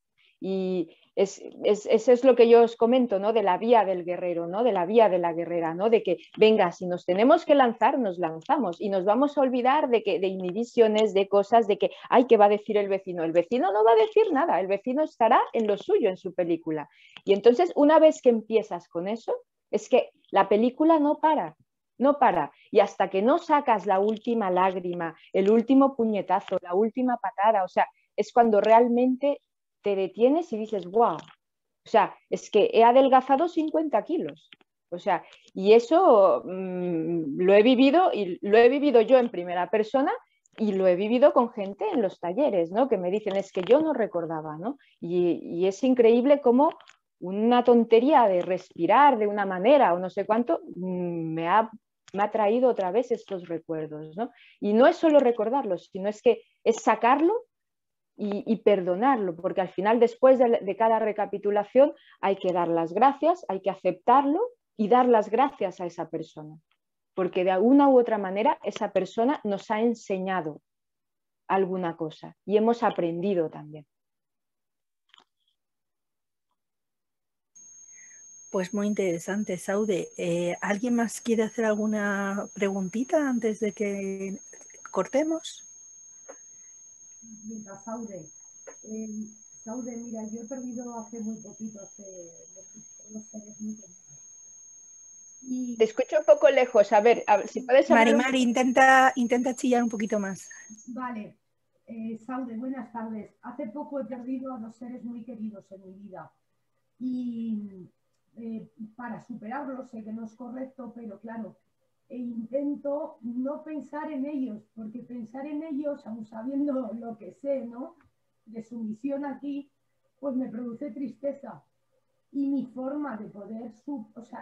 Y eso es lo que yo os comento, ¿no? De la vía del guerrero, ¿no? De la vía de la guerrera, ¿no? De que, venga, si nos tenemos que lanzar, nos lanzamos y nos vamos a olvidar de inhibiciones, de cosas, de que, ay, ¿qué va a decir el vecino? El vecino no va a decir nada, el vecino estará en lo suyo, en su película. Y entonces, una vez que empiezas con eso, es que la película no para, no para. Y hasta que no sacas la última lágrima, el último puñetazo, la última patada, o sea, es cuando realmente te detienes y dices, wow, o sea, es que he adelgazado 50 kilos. O sea, y eso lo he vivido y lo he vivido yo en primera persona y lo he vivido con gente en los talleres, ¿no? Que me dicen, es que yo no recordaba, ¿no? Y es increíble cómo una tontería de respirar de una manera o no sé cuánto me ha traído otra vez estos recuerdos, ¿no? Y no es solo recordarlos, sino es que es sacarlo y perdonarlo, porque al final, después de cada recapitulación, hay que dar las gracias, hay que aceptarlo y dar las gracias a esa persona, porque de una u otra manera esa persona nos ha enseñado alguna cosa y hemos aprendido también. Pues muy interesante, Saude. ¿Alguien más quiere hacer alguna preguntita antes de que cortemos? Mira, Saude. Saude, mira, yo he perdido hace muy poquito, hace unos seres muy queridos. Y... Te escucho un poco lejos, a ver si puedes hablar. Marimar, intenta chillar un poquito más. Vale, Saude, buenas tardes. Hace poco he perdido a 2 seres muy queridos en mi vida. Y para superarlo, sé que no es correcto, pero claro, intento no pensar en ellos, porque pensar en ellos, aun sabiendo lo que sé, ¿no? De su misión aquí, pues me produce tristeza. Y mi forma de poder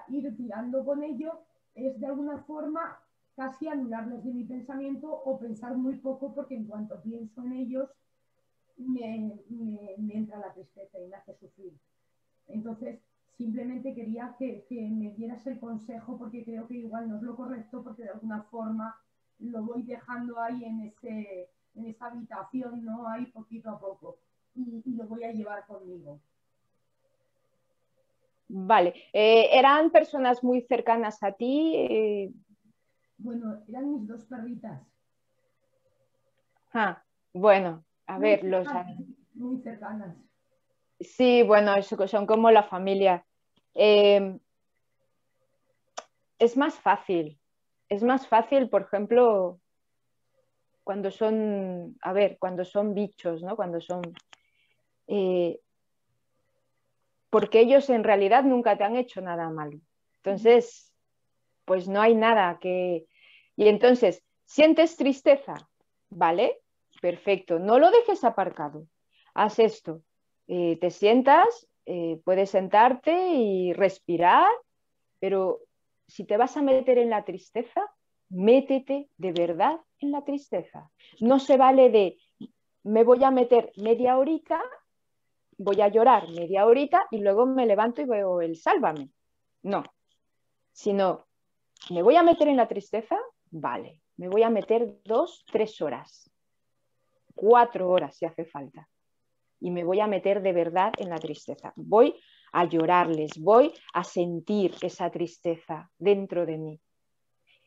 ir tirando con ello es de alguna forma casi anularlos de mi pensamiento o pensar muy poco, porque en cuanto pienso en ellos me entra la tristeza y me hace sufrir. Entonces, simplemente quería que me dieras el consejo, porque creo que igual no es lo correcto, porque de alguna forma lo voy dejando ahí en esa habitación, ¿no? Ahí poquito a poco. Y lo voy a llevar conmigo. Vale, ¿eran personas muy cercanas a ti? Bueno, eran mis 2 perritas. Bueno, a ver, muy cercanas. Sí, bueno, eso son como la familia. Es más fácil, por ejemplo, cuando son, a ver, cuando son bichos, ¿no? Cuando son... porque ellos en realidad nunca te han hecho nada malo. Entonces, pues no hay nada que... Y entonces, ¿sientes tristeza? ¿Vale? Perfecto, no lo dejes aparcado. Haz esto. Te sientas, puedes sentarte y respirar, pero si te vas a meter en la tristeza, métete de verdad en la tristeza. No se vale de, me voy a meter media horita, voy a llorar media horita y luego me levanto y veo el sálvame. No, sino, me voy a meter en la tristeza, vale, me voy a meter 2, 3 horas, 4 horas si hace falta. Y me voy a meter de verdad en la tristeza. Voy a llorarles, voy a sentir esa tristeza dentro de mí.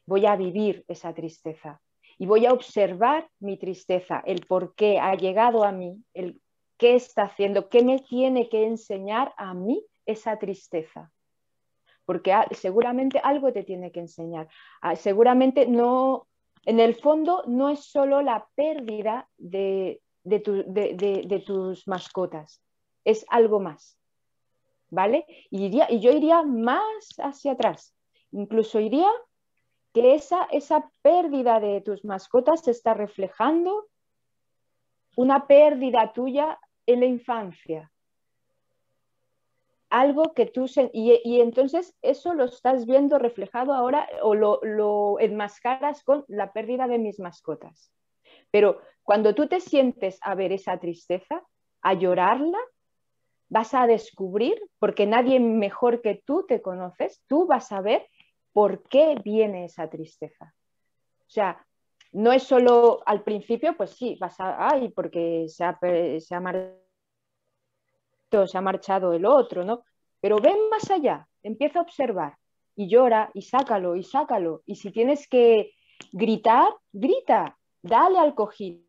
Voy a vivir esa tristeza y voy a observar mi tristeza, el por qué ha llegado a mí, el qué está haciendo, qué me tiene que enseñar a mí esa tristeza. Porque seguramente algo te tiene que enseñar. Seguramente no, en el fondo no es solo la pérdida de tus mascotas, es algo más, ¿vale? Y yo iría más hacia atrás, incluso iría que esa pérdida de tus mascotas se está reflejando una pérdida tuya en la infancia. Algo que tú... Y entonces eso lo estás viendo reflejado ahora o lo enmascaras con la pérdida de mis mascotas. Pero cuando tú te sientes a ver esa tristeza, a llorarla, vas a descubrir, porque nadie mejor que tú te conoces, tú vas a ver por qué viene esa tristeza. O sea, no es solo al principio, pues sí, vas a, ay, porque se ha marchado el otro, ¿no? Pero ven más allá, empieza a observar y llora y sácalo y sácalo. Y si tienes que gritar, grita, dale al cojín.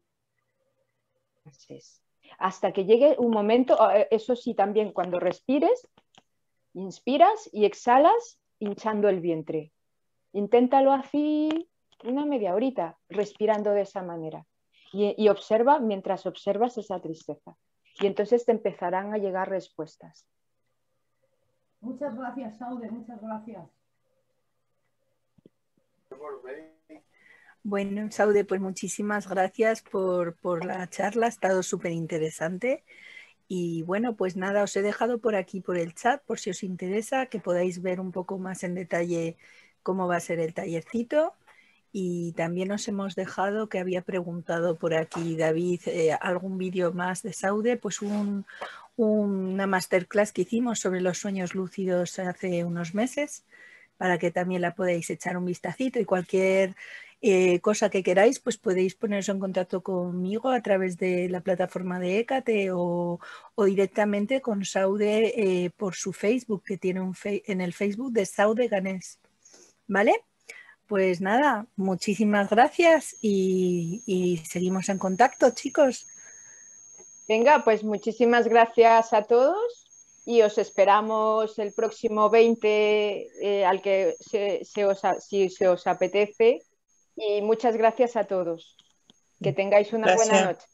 Hasta que llegue un momento, eso sí también, cuando respires, inspiras y exhalas hinchando el vientre. Inténtalo así una media horita, respirando de esa manera. Y observa mientras observas esa tristeza. Y entonces te empezarán a llegar respuestas. Muchas gracias, Saude, muchas gracias. Bueno, Saude, pues muchísimas gracias por la charla, ha estado súper interesante. Y bueno, pues nada, os he dejado por aquí por el chat, por si os interesa, que podáis ver un poco más en detalle cómo va a ser el tallercito. Y también os hemos dejado, que había preguntado por aquí David, algún vídeo más de Saude, pues una masterclass que hicimos sobre los sueños lúcidos hace unos meses, para que también la podáis echar un vistacito, y cualquier cosa que queráis, pues podéis poneros en contacto conmigo a través de la plataforma de Hécate o directamente con Saude por su Facebook, que tiene en el Facebook de Saude Ganés. ¿Vale? Pues nada, muchísimas gracias y seguimos en contacto, chicos. Venga, pues muchísimas gracias a todos y os esperamos el próximo 20 al que si se os apetece, y muchas gracias a todos. Que tengáis una buena noche.